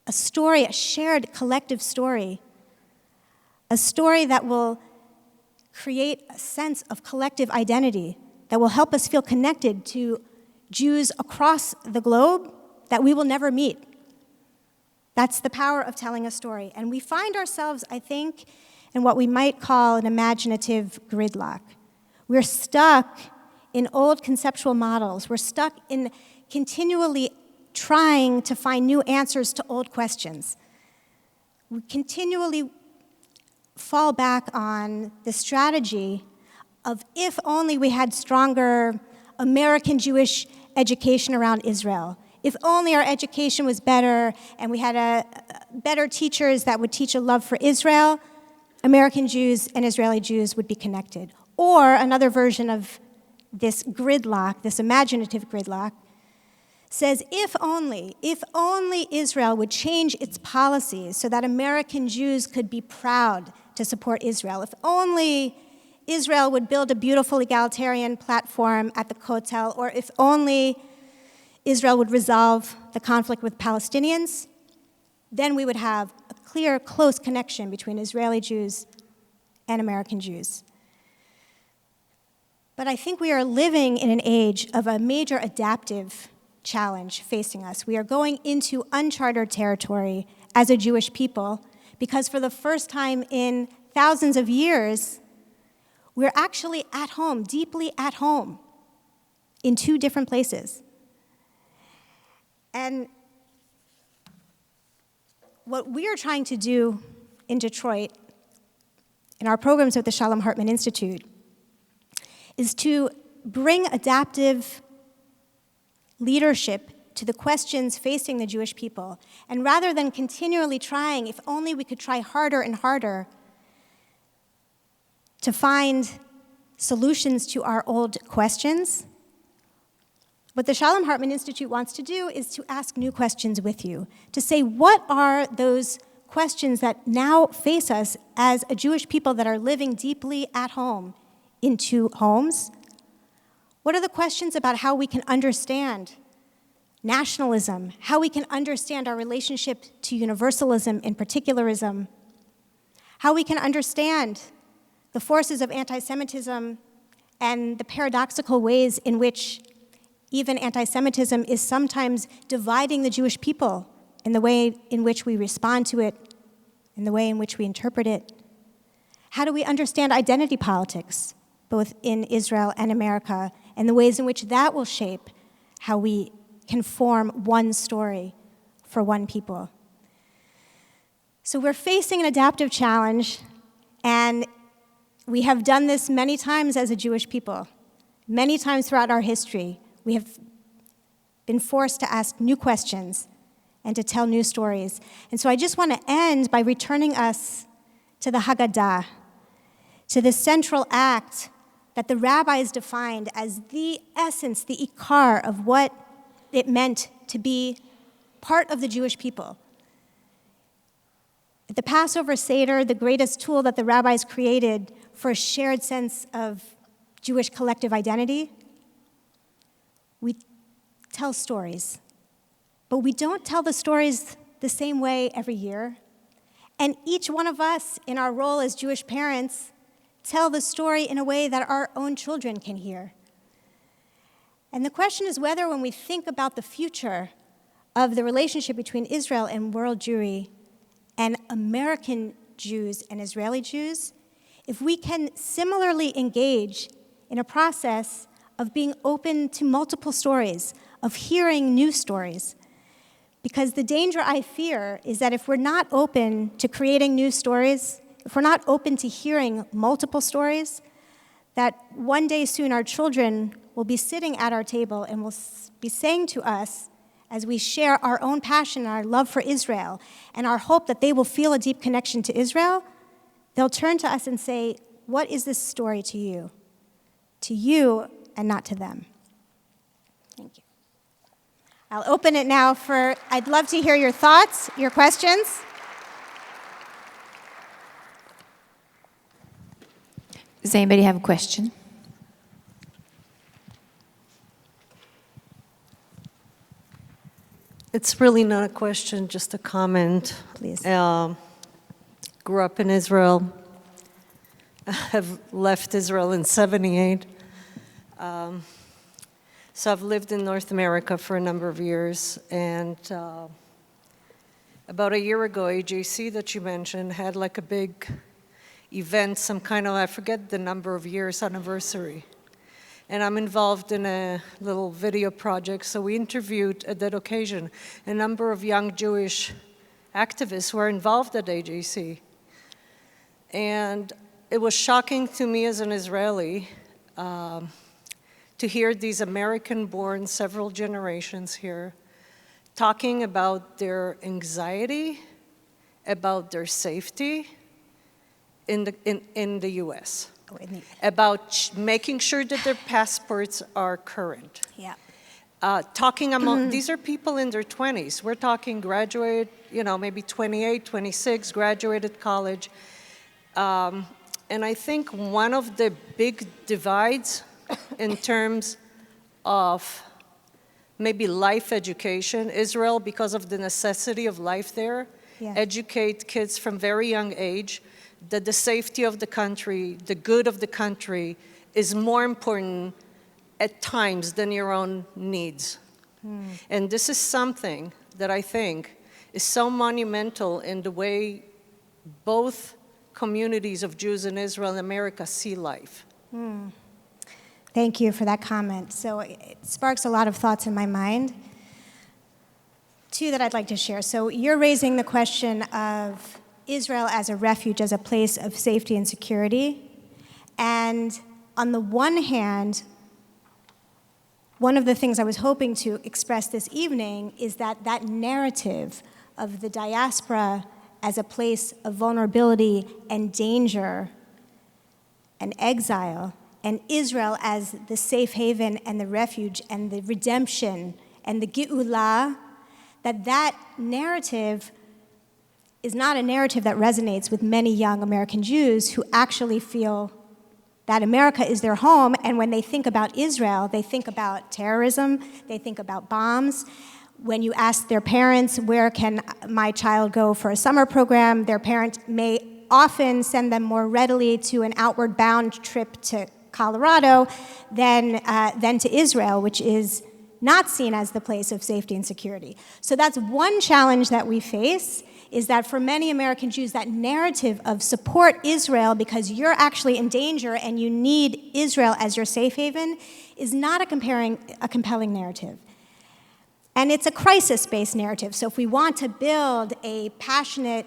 a story, a shared collective story, a story that will create a sense of collective identity, that will help us feel connected to Jews across the globe that we will never meet. That's the power of telling a story. And we find ourselves, I think, in what we might call an imaginative gridlock. We're stuck in old conceptual models. We're stuck in continually trying to find new answers to old questions. We continually fall back on the strategy of if only we had stronger American Jewish education around Israel, if only our education was better and we had better teachers that would teach a love for Israel, American Jews and Israeli Jews would be connected. Or another version of this gridlock, this imaginative gridlock, says if only Israel would change its policies so that American Jews could be proud to support Israel, if only Israel would build a beautiful egalitarian platform at the Kotel, or if only Israel would resolve the conflict with Palestinians, then we would have a clear, close connection between Israeli Jews and American Jews. But I think we are living in an age of a major adaptive challenge facing us. We are going into uncharted territory as a Jewish people because for the first time in thousands of years, we're actually at home, deeply at home, in two different places. And what we are trying to do in Detroit, in our programs with the Shalom Hartman Institute, is to bring adaptive leadership to the questions facing the Jewish people. And rather than continually trying, if only we could try harder and harder to find solutions to our old questions, what the Shalom Hartman Institute wants to do is to ask new questions with you, to say, what are those questions that now face us as a Jewish people that are living deeply at home in two homes? What are the questions about how we can understand nationalism, how we can understand our relationship to universalism and particularism, how we can understand the forces of anti-Semitism and the paradoxical ways in which even anti-Semitism is sometimes dividing the Jewish people in the way in which we respond to it, in the way in which we interpret it. How do we understand identity politics, both in Israel and America, and the ways in which that will shape how we can form one story for one people? So we're facing an adaptive challenge, and we have done this many times as a Jewish people. Many times throughout our history, we have been forced to ask new questions and to tell new stories. And so I just want to end by returning us to the Haggadah, to the central act that the rabbis defined as the essence, the ikar of what it meant to be part of the Jewish people. At the Passover Seder, the greatest tool that the rabbis created for a shared sense of Jewish collective identity, we tell stories. But we don't tell the stories the same way every year. And each one of us, in our role as Jewish parents, tell the story in a way that our own children can hear. And the question is whether, when we think about the future of the relationship between Israel and world Jewry and American Jews and Israeli Jews, if we can similarly engage in a process of being open to multiple stories, of hearing new stories. Because the danger I fear is that if we're not open to creating new stories, if we're not open to hearing multiple stories, that one day soon our children will be sitting at our table and will be saying to us, as we share our own passion and our love for Israel and our hope that they will feel a deep connection to Israel, they'll turn to us and say, what is this story to you? To you and not to them. Thank you. I'll open it now I'd love to hear your thoughts, your questions. Does anybody have a question? It's really not a question, just a comment. Please. Grew up in Israel. Have left Israel in '78. So I've lived in North America for a number of years, and about a year ago, AJC that you mentioned had like a big event, some kind of, I forget the number of years, anniversary. And I'm involved in a little video project, so we interviewed at that occasion a number of young Jewish activists who are involved at AJC. And it was shocking to me as an Israeli to hear these American-born, several generations here, talking about their anxiety, about their safety in the US, about making sure that their passports are current. Yeah. Talking among, these are people in their 20s. We're talking graduate, maybe 28, 26, graduated college. And I think one of the big divides in terms of maybe life education, Israel, because of the necessity of life there, Yeah. educate kids from very young age that the safety of the country, the good of the country, is more important at times than your own needs. And this is something that I think is so monumental in the way both communities of Jews in Israel and America see life. Thank you for that comment. So it sparks a lot of thoughts in my mind. Two that I'd like to share. So you're raising the question of Israel as a refuge, as a place of safety and security. And on the one hand, one of the things I was hoping to express this evening is that that narrative of the diaspora as a place of vulnerability and danger and exile, and Israel as the safe haven and the refuge and the redemption and the geula, that narrative is not a narrative that resonates with many young American Jews who actually feel that America is their home, and when they think about Israel, they think about terrorism, they think about bombs. When you ask their parents, where can my child go for a summer program, their parent may often send them more readily to an outward bound trip to Colorado than to Israel, which is not seen as the place of safety and security. So that's one challenge that we face, is that for many American Jews, that narrative of support Israel because you're actually in danger and you need Israel as your safe haven is not a compelling narrative. And it's a crisis-based narrative. So if we want to build a passionate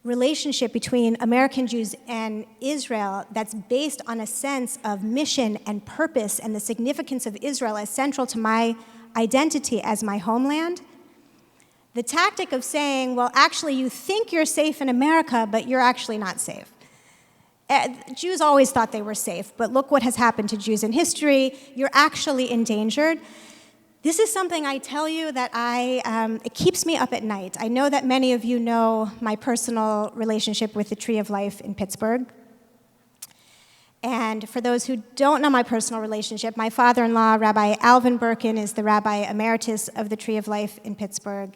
relationship between American Jews and Israel that's based on a sense of mission and purpose and the significance of Israel as central to my identity as my homeland, the tactic of saying, well, actually, you think you're safe in America, but you're actually not safe. Jews always thought they were safe, but look what has happened to Jews in history. You're actually endangered. This is something I tell you that it keeps me up at night. I know that many of you know my personal relationship with the Tree of Life in Pittsburgh. And for those who don't know my personal relationship, my father-in-law, Rabbi Alvin Berkun, is the Rabbi Emeritus of the Tree of Life in Pittsburgh.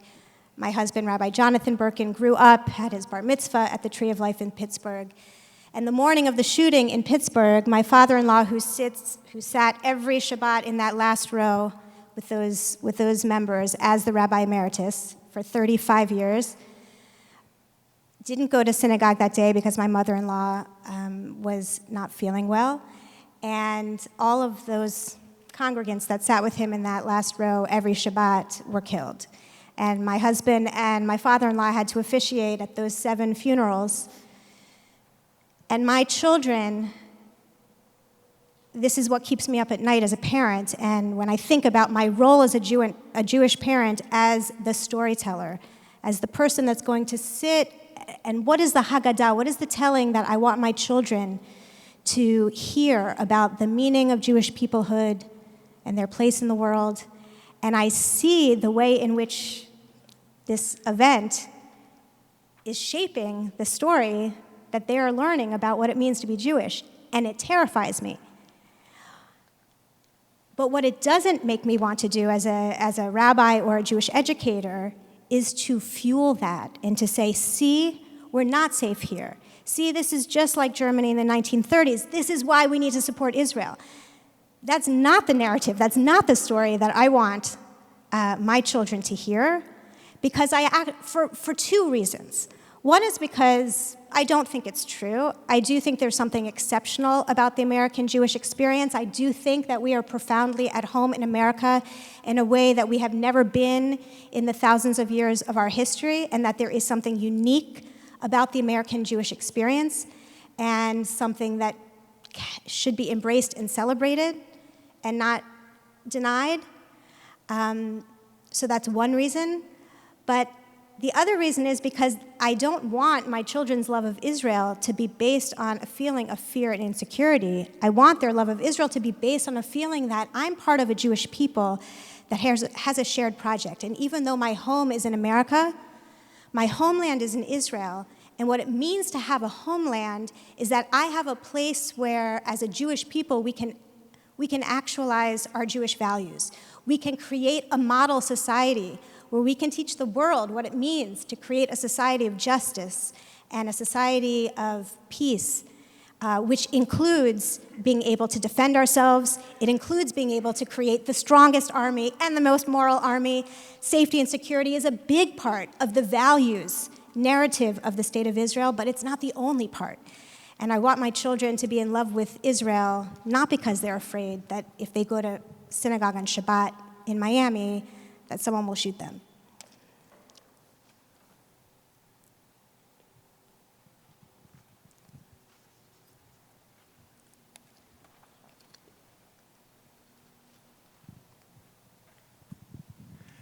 My husband, Rabbi Jonathan Birkin, grew up, had his bar mitzvah at the Tree of Life in Pittsburgh. And the morning of the shooting in Pittsburgh, my father-in-law, who sat every Shabbat in that last row with those members as the Rabbi Emeritus for 35 years, didn't go to synagogue that day because my mother-in-law was not feeling well. And all of those congregants that sat with him in that last row every Shabbat were killed. And my husband and my father-in-law had to officiate at those 7 funerals. And my children, this is what keeps me up at night as a parent. And when I think about my role as a Jewish parent, as the storyteller, as the person that's going to sit, and what is the Haggadah, what is the telling that I want my children to hear about the meaning of Jewish peoplehood and their place in the world. And I see the way in which this event is shaping the story that they are learning about what it means to be Jewish, and it terrifies me. But what it doesn't make me want to do as a rabbi or a Jewish educator is to fuel that and to say, see, we're not safe here. See, this is just like Germany in the 1930s. This is why we need to support Israel. That's not the narrative. That's not the story that I want my children to hear, because for 2 reasons. One is because I don't think it's true. I do think there's something exceptional about the American Jewish experience. I do think that we are profoundly at home in America in a way that we have never been in the thousands of years of our history, and that there is something unique about the American Jewish experience and something that should be embraced and celebrated and not denied. So that's one reason. But the other reason is because I don't want my children's love of Israel to be based on a feeling of fear and insecurity. I want their love of Israel to be based on a feeling that I'm part of a Jewish people that has a shared project. And even though my home is in America, my homeland is in Israel. And what it means to have a homeland is that I have a place where, as a Jewish people, we can actualize our Jewish values. We can create a model society where we can teach the world what it means to create a society of justice and a society of peace, which includes being able to defend ourselves. It includes being able to create the strongest army and the most moral army. Safety and security is a big part of the values narrative of the State of Israel, but it's not the only part. And I want my children to be in love with Israel, not because they're afraid that if they go to synagogue on Shabbat in Miami, that someone will shoot them.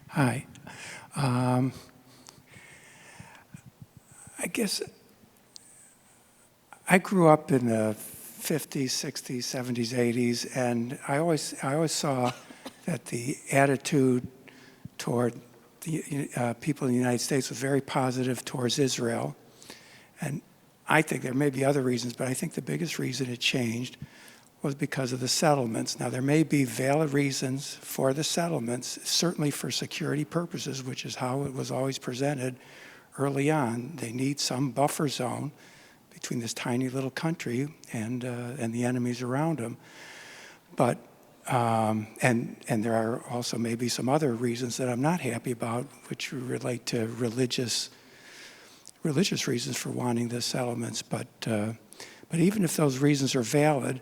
Hi. I guess I grew up in the 50s, 60s, 70s, 80s, and I always saw that the attitude toward the people in the United States was very positive towards Israel. And I think there may be other reasons, but I think the biggest reason it changed was because of the settlements. Now, there may be valid reasons for the settlements, certainly for security purposes, which is how it was always presented early on. They need some buffer zone between this tiny little country and the enemies around them. But and there are also maybe some other reasons that I'm not happy about, which relate to religious reasons for wanting the settlements. But even if those reasons are valid,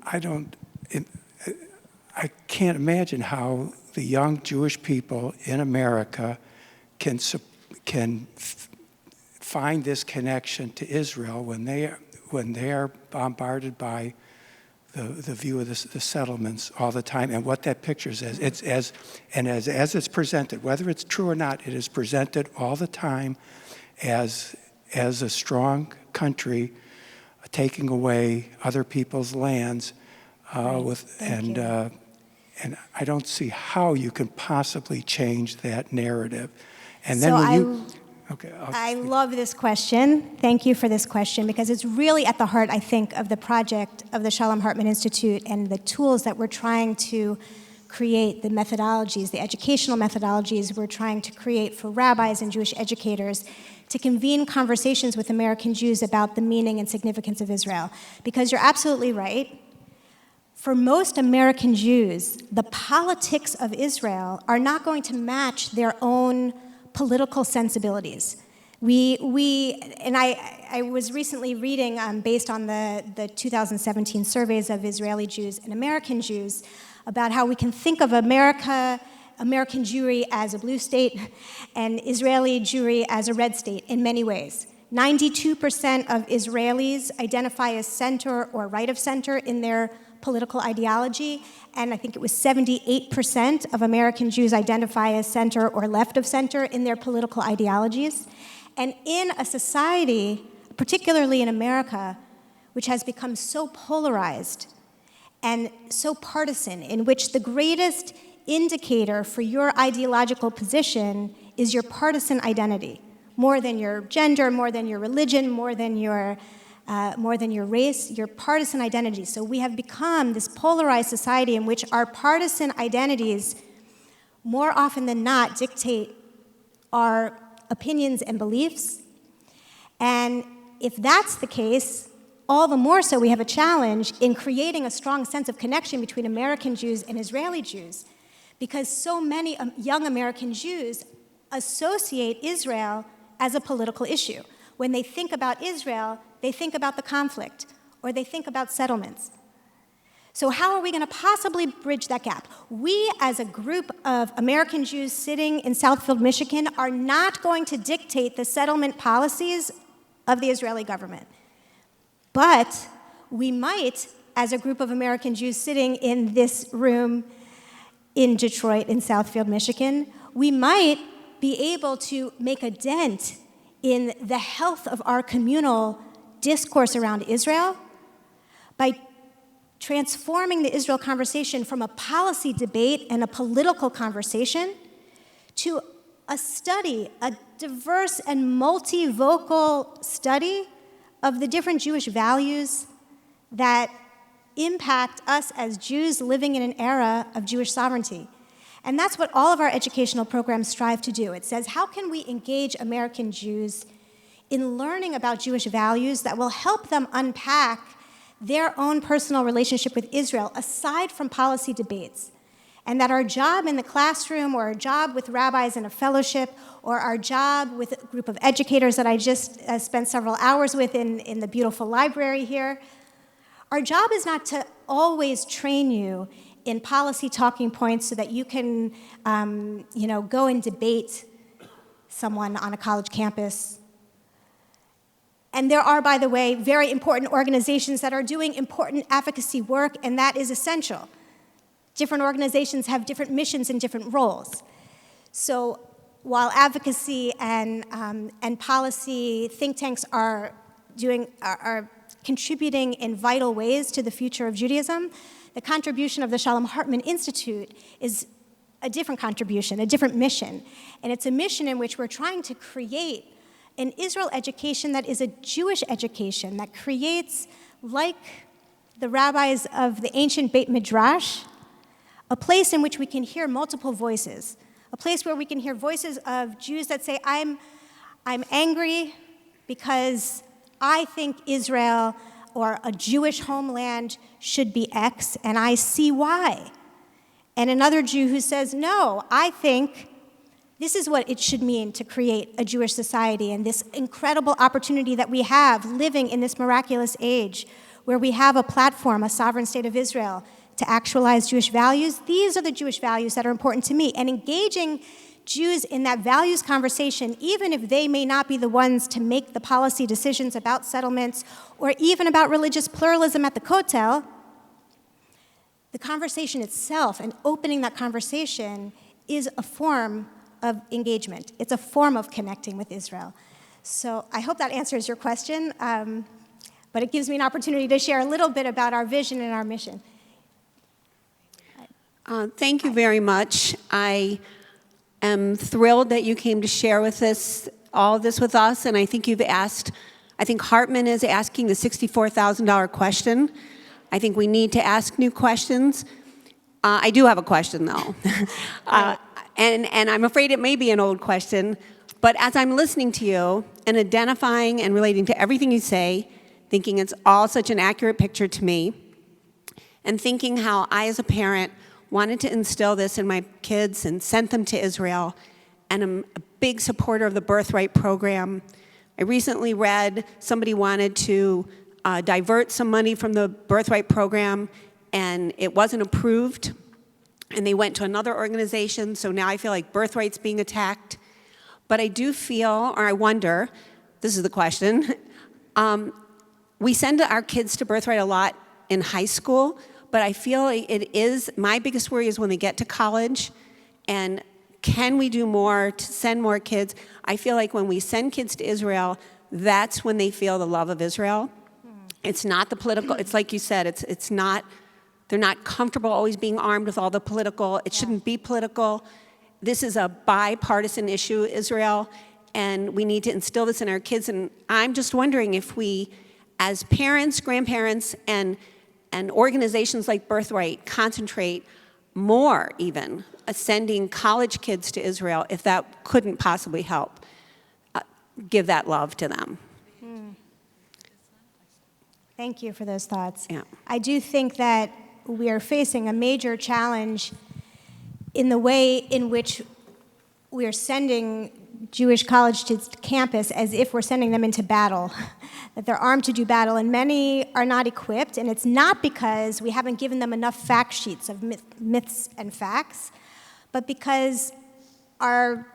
I can't imagine how the young Jewish people in America can find this connection to Israel when they are bombarded by the view of the settlements all the time, and what that picture says. As it's presented, whether it's true or not, it is presented all the time as a strong country taking away other people's lands, and I don't see how you can possibly change that narrative. And then I love this question. Thank you for this question, because it's really at the heart, I think, of the project of the Shalom Hartman Institute and the tools that we're trying to create, the methodologies, the educational methodologies we're trying to create for rabbis and Jewish educators to convene conversations with American Jews about the meaning and significance of Israel. Because you're absolutely right. For most American Jews, the politics of Israel are not going to match their own political sensibilities. I was recently reading, based on the 2017 surveys of Israeli Jews and American Jews, about how we can think of American Jewry as a blue state and Israeli Jewry as a red state in many ways. 92% of Israelis identify as center or right of center in their political ideology, and I think it was 78% of American Jews identify as center or left of center in their political ideologies. And in a society, particularly in America, which has become so polarized and so partisan, in which the greatest indicator for your ideological position is your partisan identity, more than your gender, more than your religion, more than your race, your partisan identity. So we have become this polarized society in which our partisan identities, more often than not, dictate our opinions and beliefs. And if that's the case, all the more so we have a challenge in creating a strong sense of connection between American Jews and Israeli Jews, because so many young American Jews associate Israel as a political issue. When they think about Israel, they think about the conflict, or they think about settlements. So how are we going to possibly bridge that gap? We, as a group of American Jews sitting in Southfield, Michigan, are not going to dictate the settlement policies of the Israeli government. But we might, as a group of American Jews sitting in this room in Detroit, in Southfield, Michigan, we might be able to make a dent in the health of our communal discourse around Israel by transforming the Israel conversation from a policy debate and a political conversation to a study, a diverse and multivocal study of the different Jewish values that impact us as Jews living in an era of Jewish sovereignty. And that's what all of our educational programs strive to do. It says, how can we engage American Jews in learning about Jewish values that will help them unpack their own personal relationship with Israel, aside from policy debates? And that our job in the classroom, or our job with rabbis in a fellowship, or our job with a group of educators that I just spent several hours with in the beautiful library here, our job is not to always train you in policy talking points so that you can go and debate someone on a college campus. And there are, by the way, very important organizations that are doing important advocacy work, and that is essential. Different organizations have different missions and different roles. So while advocacy and policy think tanks are contributing in vital ways to the future of Judaism, the contribution of the Shalom Hartman Institute is a different contribution, a different mission. And it's a mission in which we're trying to create an Israel education that is a Jewish education, that creates, like the rabbis of the ancient Beit Midrash, a place in which we can hear multiple voices, a place where we can hear voices of Jews that say, I'm angry because I think Israel or a Jewish homeland should be X, and I see why. And another Jew who says, no, I think this is what it should mean to create a Jewish society, and this incredible opportunity that we have living in this miraculous age where we have a platform, a sovereign state of Israel, to actualize Jewish values. These are the Jewish values that are important to me. And engaging Jews in that values conversation, even if they may not be the ones to make the policy decisions about settlements or even about religious pluralism at the Kotel, the conversation itself and opening that conversation is a form of engagement. It's a form of connecting with Israel. So I hope that answers your question, but it gives me an opportunity to share a little bit about our vision and our mission. Thank you very much. I am thrilled that you came to share with us all of this with us, and I think Hartman is asking the $64,000 question. I think we need to ask new questions. I do have a question, though. And I'm afraid it may be an old question, but as I'm listening to you and identifying and relating to everything you say, thinking it's all such an accurate picture to me, and thinking how I, as a parent, wanted to instill this in my kids and sent them to Israel, and I'm a big supporter of the Birthright program. I recently read somebody wanted to divert some money from the Birthright program, and it wasn't approved, and they went to another organization, so now I feel like Birthright's being attacked. But I do feel, or I wonder, this is the question, we send our kids to Birthright a lot in high school, but I feel like it is, my biggest worry is when they get to college, and can we do more to send more kids? I feel like when we send kids to Israel, that's when they feel the love of Israel. It's not the political, it's like you said, it's not, they're not comfortable always being armed with all the political, it shouldn't be political. This is a bipartisan issue, Israel, and we need to instill this in our kids, and I'm just wondering if we, as parents, grandparents, and organizations like Birthright concentrate more even sending college kids to Israel, if that couldn't possibly help give that love to them. Thank you for those thoughts. Yeah. I do think that we are facing a major challenge in the way in which we are sending Jewish college to campus as if we're sending them into battle, that they're armed to do battle, and many are not equipped, and it's not because we haven't given them enough fact sheets of myths and facts, but because our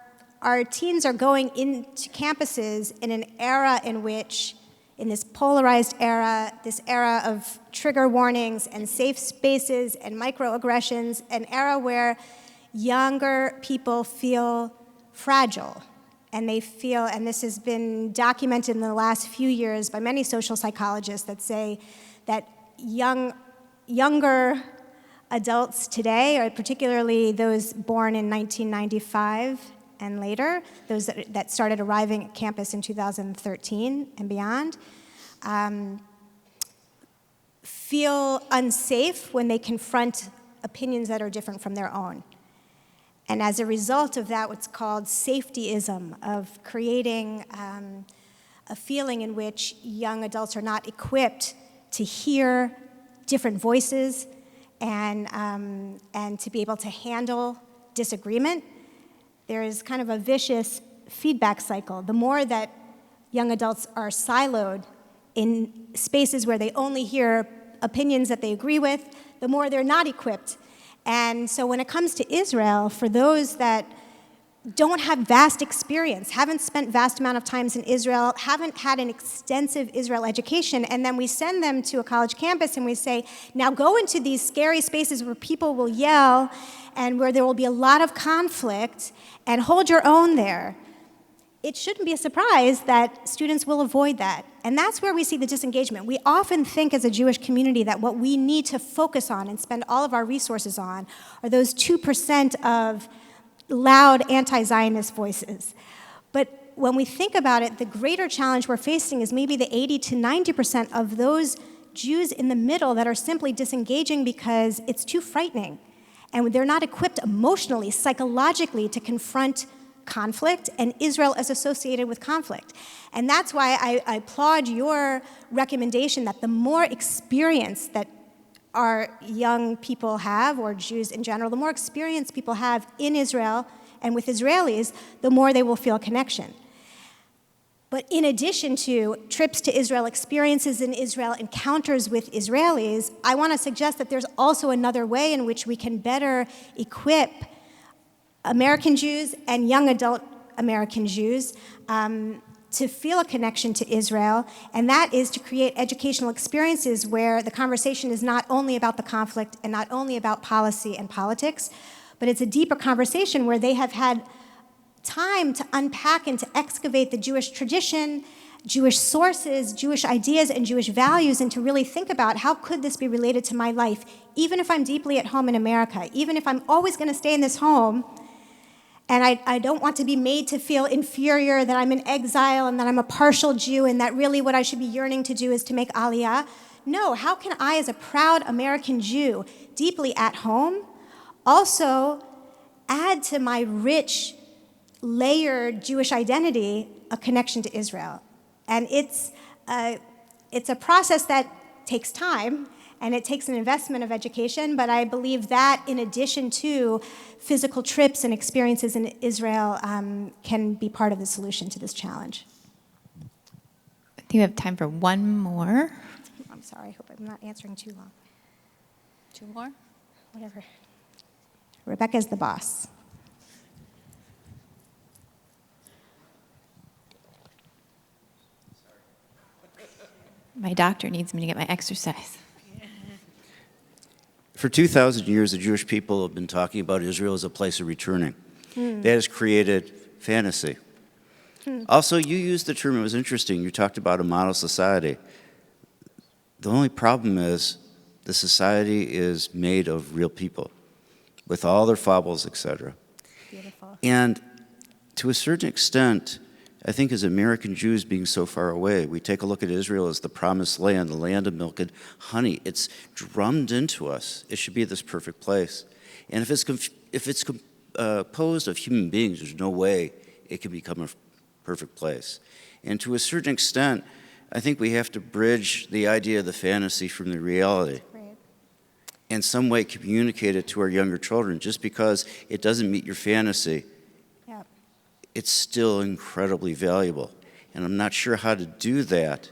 teens are going into campuses in an era in which, in this polarized era, this era of trigger warnings and safe spaces and microaggressions, an era where younger people feel fragile. And they feel, and this has been documented in the last few years by many social psychologists that say that younger adults today, or particularly those born in 1995 and later, those that started arriving at campus in 2013 and beyond, feel unsafe when they confront opinions that are different from their own. And as a result of that, what's called safetyism, of creating a feeling in which young adults are not equipped to hear different voices and to be able to handle disagreement, there is kind of a vicious feedback cycle. The more that young adults are siloed in spaces where they only hear opinions that they agree with, the more they're not equipped. And so when it comes to Israel, for those that don't have vast experience, haven't spent vast amount of times in Israel, haven't had an extensive Israel education, and then we send them to a college campus and we say, now go into these scary spaces where people will yell and where there will be a lot of conflict, and hold your own there. It shouldn't be a surprise that students will avoid that. And that's where we see the disengagement. We often think as a Jewish community that what we need to focus on and spend all of our resources on are those 2% of loud anti-Zionist voices. But when we think about it, the greater challenge we're facing is maybe the 80 to 90% of those Jews in the middle that are simply disengaging because it's too frightening. And they're not equipped emotionally, psychologically to confront conflict, and Israel is associated with conflict. And that's why I applaud your recommendation that the more experience that our young people have, or Jews in general, the more experience people have in Israel and with Israelis, the more they will feel a connection. But in addition to trips to Israel, experiences in Israel, encounters with Israelis, I want to suggest that there's also another way in which we can better equip American Jews and young adult American Jews to feel a connection to Israel, and that is to create educational experiences where the conversation is not only about the conflict and not only about policy and politics, but it's a deeper conversation where they have had time to unpack and to excavate the Jewish tradition, Jewish sources, Jewish ideas, and Jewish values, and to really think about how could this be related to my life, even if I'm deeply at home in America, even if I'm always going to stay in this home, and I don't want to be made to feel inferior, that I'm in exile and that I'm a partial Jew and that really what I should be yearning to do is to make Aliyah. No, how can I, as a proud American Jew, deeply at home, also add to my rich, layered Jewish identity a connection to Israel? And it's a process that takes time, and it takes an investment of education, but I believe that in addition to physical trips and experiences in Israel can be part of the solution to this challenge. I think we have time for one more. I'm sorry, I hope I'm not answering too long. Two more? Whatever. Rebecca's the boss. My doctor needs me to get my exercise. For 2,000 years, the Jewish people have been talking about Israel as a place of returning. That has created fantasy. Also, you used the term, it was interesting, you talked about a model society. The only problem is the society is made of real people, with all their foibles, etc. Beautiful. And to a certain extent, I think as American Jews being so far away, we take a look at Israel as the promised land, the land of milk and honey. It's drummed into us. It should be this perfect place. And if it's composed of human beings, there's no way it can become a perfect place. And to a certain extent, I think we have to bridge the idea of the fantasy from the reality. Right. In some way communicate it to our younger children. Just because it doesn't meet your fantasy, Yep. it's still incredibly valuable. And I'm not sure how to do that,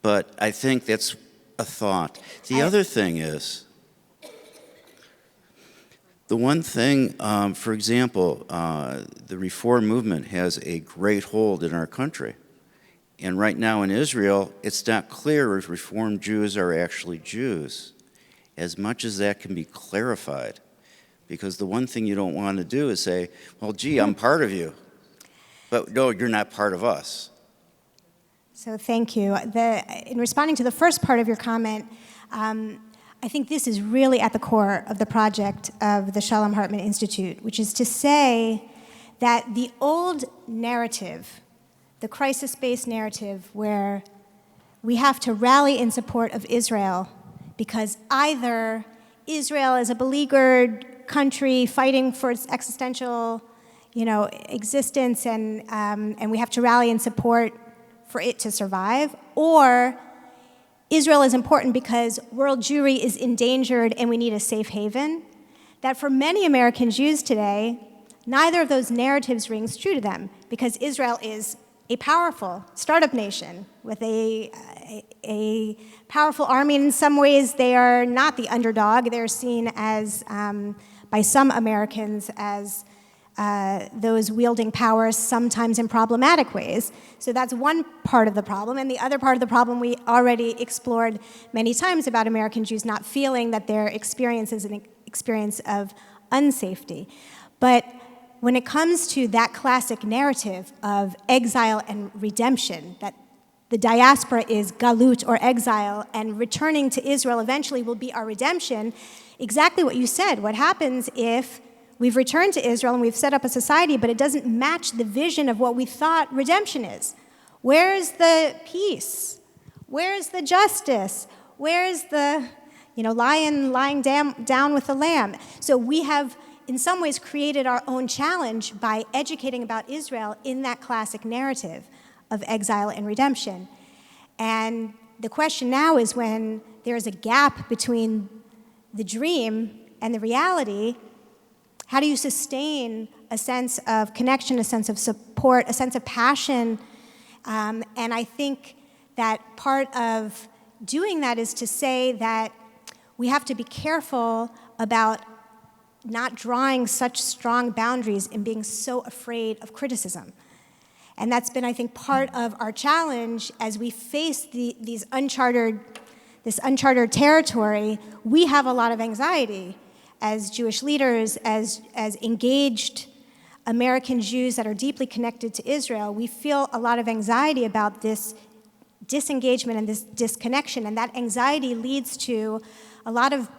but I think that's a thought. The other thing is, the one thing, for example, the Reform movement has a great hold in our country. And right now in Israel, it's not clear if Reform Jews are actually Jews, as much as that can be clarified. Because the one thing you don't want to do is say, well, gee, I'm part of you. But no, you're not part of us. So thank you. In responding to the first part of your comment, I think this is really at the core of the project of the Shalom Hartman Institute, which is to say that the old narrative, the crisis-based narrative where we have to rally in support of Israel because either Israel is a beleaguered country fighting for its existential, existence, and we have to rally and support for it to survive, or Israel is important because world Jewry is endangered and we need a safe haven, that for many American Jews today, neither of those narratives rings true to them, because Israel is a powerful startup nation with a powerful army. In some ways, they are not the underdog. They're seen as, by some Americans, as those wielding power, sometimes in problematic ways. So that's one part of the problem. And the other part of the problem we already explored many times about American Jews not feeling that their experience is an experience of unsafety. But when it comes to that classic narrative of exile and redemption, that the diaspora is galut or exile, and returning to Israel eventually will be our redemption, exactly what you said. What happens if we've returned to Israel and we've set up a society, but it doesn't match the vision of what we thought redemption is? Where's the peace? Where's the justice? Where's the lion lying down with the lamb? So we have, in some ways, created our own challenge by educating about Israel in that classic narrative of exile and redemption. And the question now is, when there is a gap between the dream and the reality, how do you sustain a sense of connection, a sense of support, a sense of passion? And I think that part of doing that is to say that we have to be careful about not drawing such strong boundaries and being so afraid of criticism. And that's been, I think, part of our challenge as we face this uncharted territory. We have a lot of anxiety as Jewish leaders, as engaged American Jews that are deeply connected to Israel. We feel a lot of anxiety about this disengagement and this disconnection, and that anxiety leads to a lot of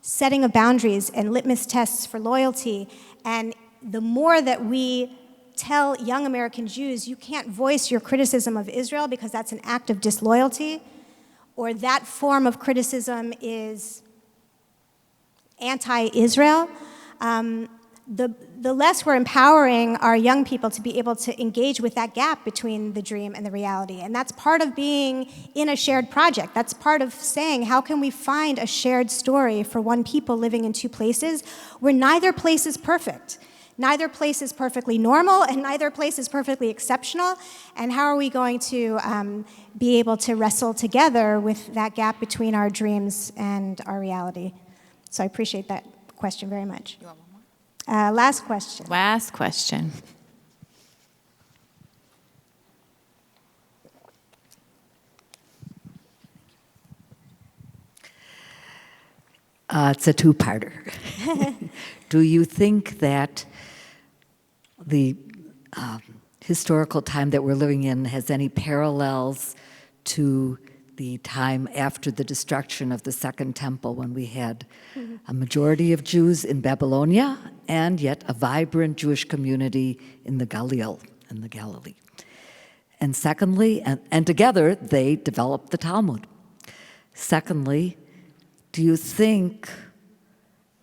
setting of boundaries and litmus tests for loyalty. And the more that we tell young American Jews, you can't voice your criticism of Israel because that's an act of disloyalty, or that form of criticism is anti-Israel, the less we're empowering our young people to be able to engage with that gap between the dream and the reality. And that's part of being in a shared project. That's part of saying, how can we find a shared story for one people living in two places where neither place is perfect? Neither place is perfectly normal, and neither place is perfectly exceptional. And how are we going to be able to wrestle together with that gap between our dreams and our reality? So I appreciate that question very much. You want one more? Last question. Last question. It's a two-parter. Do you think that the historical time that we're living in has any parallels to the time after the destruction of the Second Temple, when we had a majority of Jews in Babylonia and yet a vibrant Jewish community in the Galilee? And secondly, and together they developed the Talmud. Secondly, do you think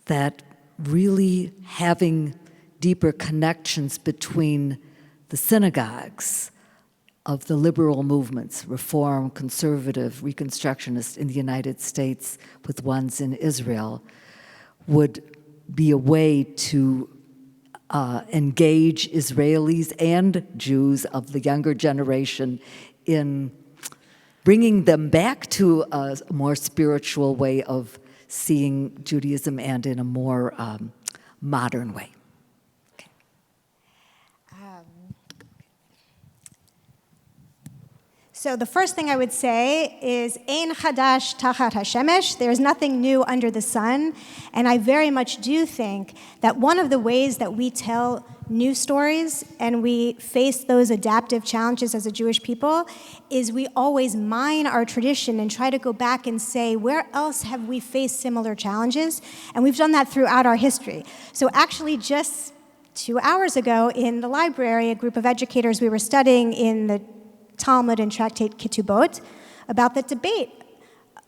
that really having deeper connections between the synagogues of the liberal movements, Reform, Conservative, Reconstructionist in the United States with ones in Israel, would be a way to engage Israelis and Jews of the younger generation in bringing them back to a more spiritual way of seeing Judaism and in a more modern way? So the first thing I would say is, Ein chadash tachat hashemesh, there's nothing new under the sun. And I very much do think that one of the ways that we tell new stories and we face those adaptive challenges as a Jewish people is we always mine our tradition and try to go back and say, where else have we faced similar challenges? And we've done that throughout our history. So actually just 2 hours ago in the library, a group of educators, we were studying in the Talmud and Tractate Ketubot about the debate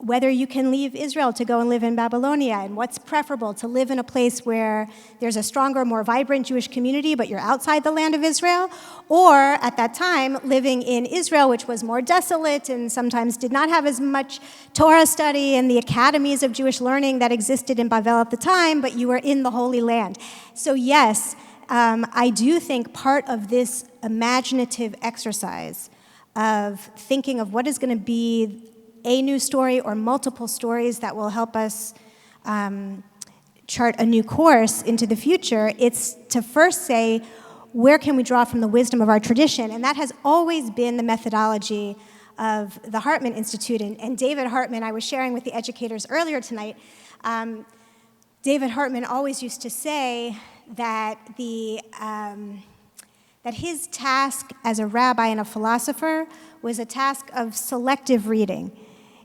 whether you can leave Israel to go and live in Babylonia, and what's preferable, to live in a place where there's a stronger, more vibrant Jewish community, but you're outside the land of Israel, or at that time, living in Israel, which was more desolate and sometimes did not have as much Torah study and the academies of Jewish learning that existed in Bavel at the time, but you were in the Holy Land. So yes, I do think part of this imaginative exercise of thinking of what is going to be a new story or multiple stories that will help us chart a new course into the future, it's to first say, where can we draw from the wisdom of our tradition? And that has always been the methodology of the Hartman Institute. And David Hartman, I was sharing with the educators earlier tonight, David Hartman always used to say that that his task as a rabbi and a philosopher was a task of selective reading.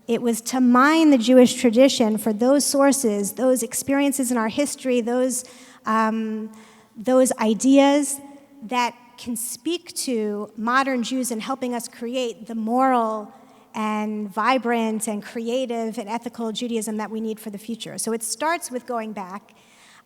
It was to mine the Jewish tradition for those sources, those experiences in our history, those ideas that can speak to modern Jews and helping us create the moral and vibrant and creative and ethical Judaism that we need for the future. So it starts with going back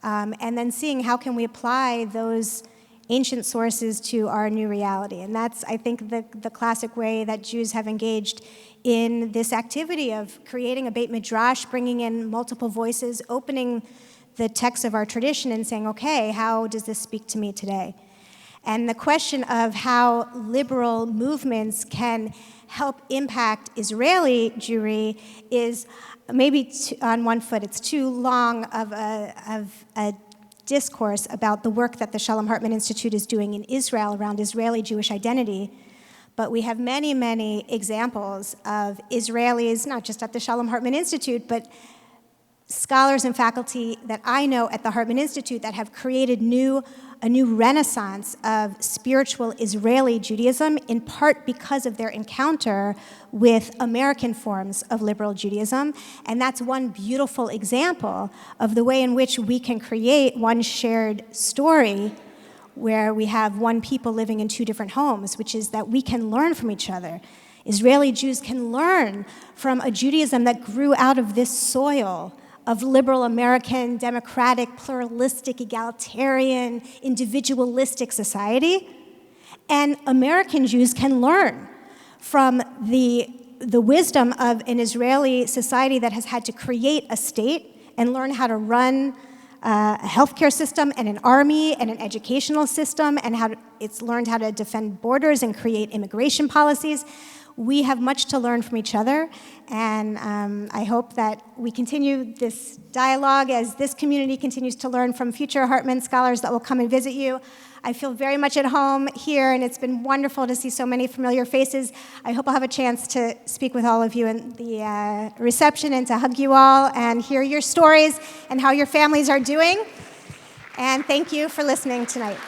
and then seeing how can we apply those ancient sources to our new reality. And that's, I think, the classic way that Jews have engaged in this activity of creating a Beit Midrash, bringing in multiple voices, opening the text of our tradition and saying, okay, how does this speak to me today? And the question of how liberal movements can help impact Israeli Jewry is maybe on one foot. It's too long of a discourse about the work that the Shalom Hartman Institute is doing in Israel around Israeli Jewish identity. But we have many, many examples of Israelis, not just at the Shalom Hartman Institute, but scholars and faculty that I know at the Hartman Institute that have created a new renaissance of spiritual Israeli Judaism, in part because of their encounter with American forms of liberal Judaism. And that's one beautiful example of the way in which we can create one shared story where we have one people living in two different homes, which is that we can learn from each other. Israeli Jews can learn from a Judaism that grew out of this soil of liberal American, democratic, pluralistic, egalitarian, individualistic society. And American Jews can learn from the wisdom of an Israeli society that has had to create a state and learn how to run a healthcare system and an army and an educational system, and it's learned how to defend borders and create immigration policies. We have much to learn from each other, and I hope that we continue this dialogue as this community continues to learn from future Hartman scholars that will come and visit you. I feel very much at home here, and it's been wonderful to see so many familiar faces. I hope I'll have a chance to speak with all of you in the reception and to hug you all and hear your stories and how your families are doing. And thank you for listening tonight.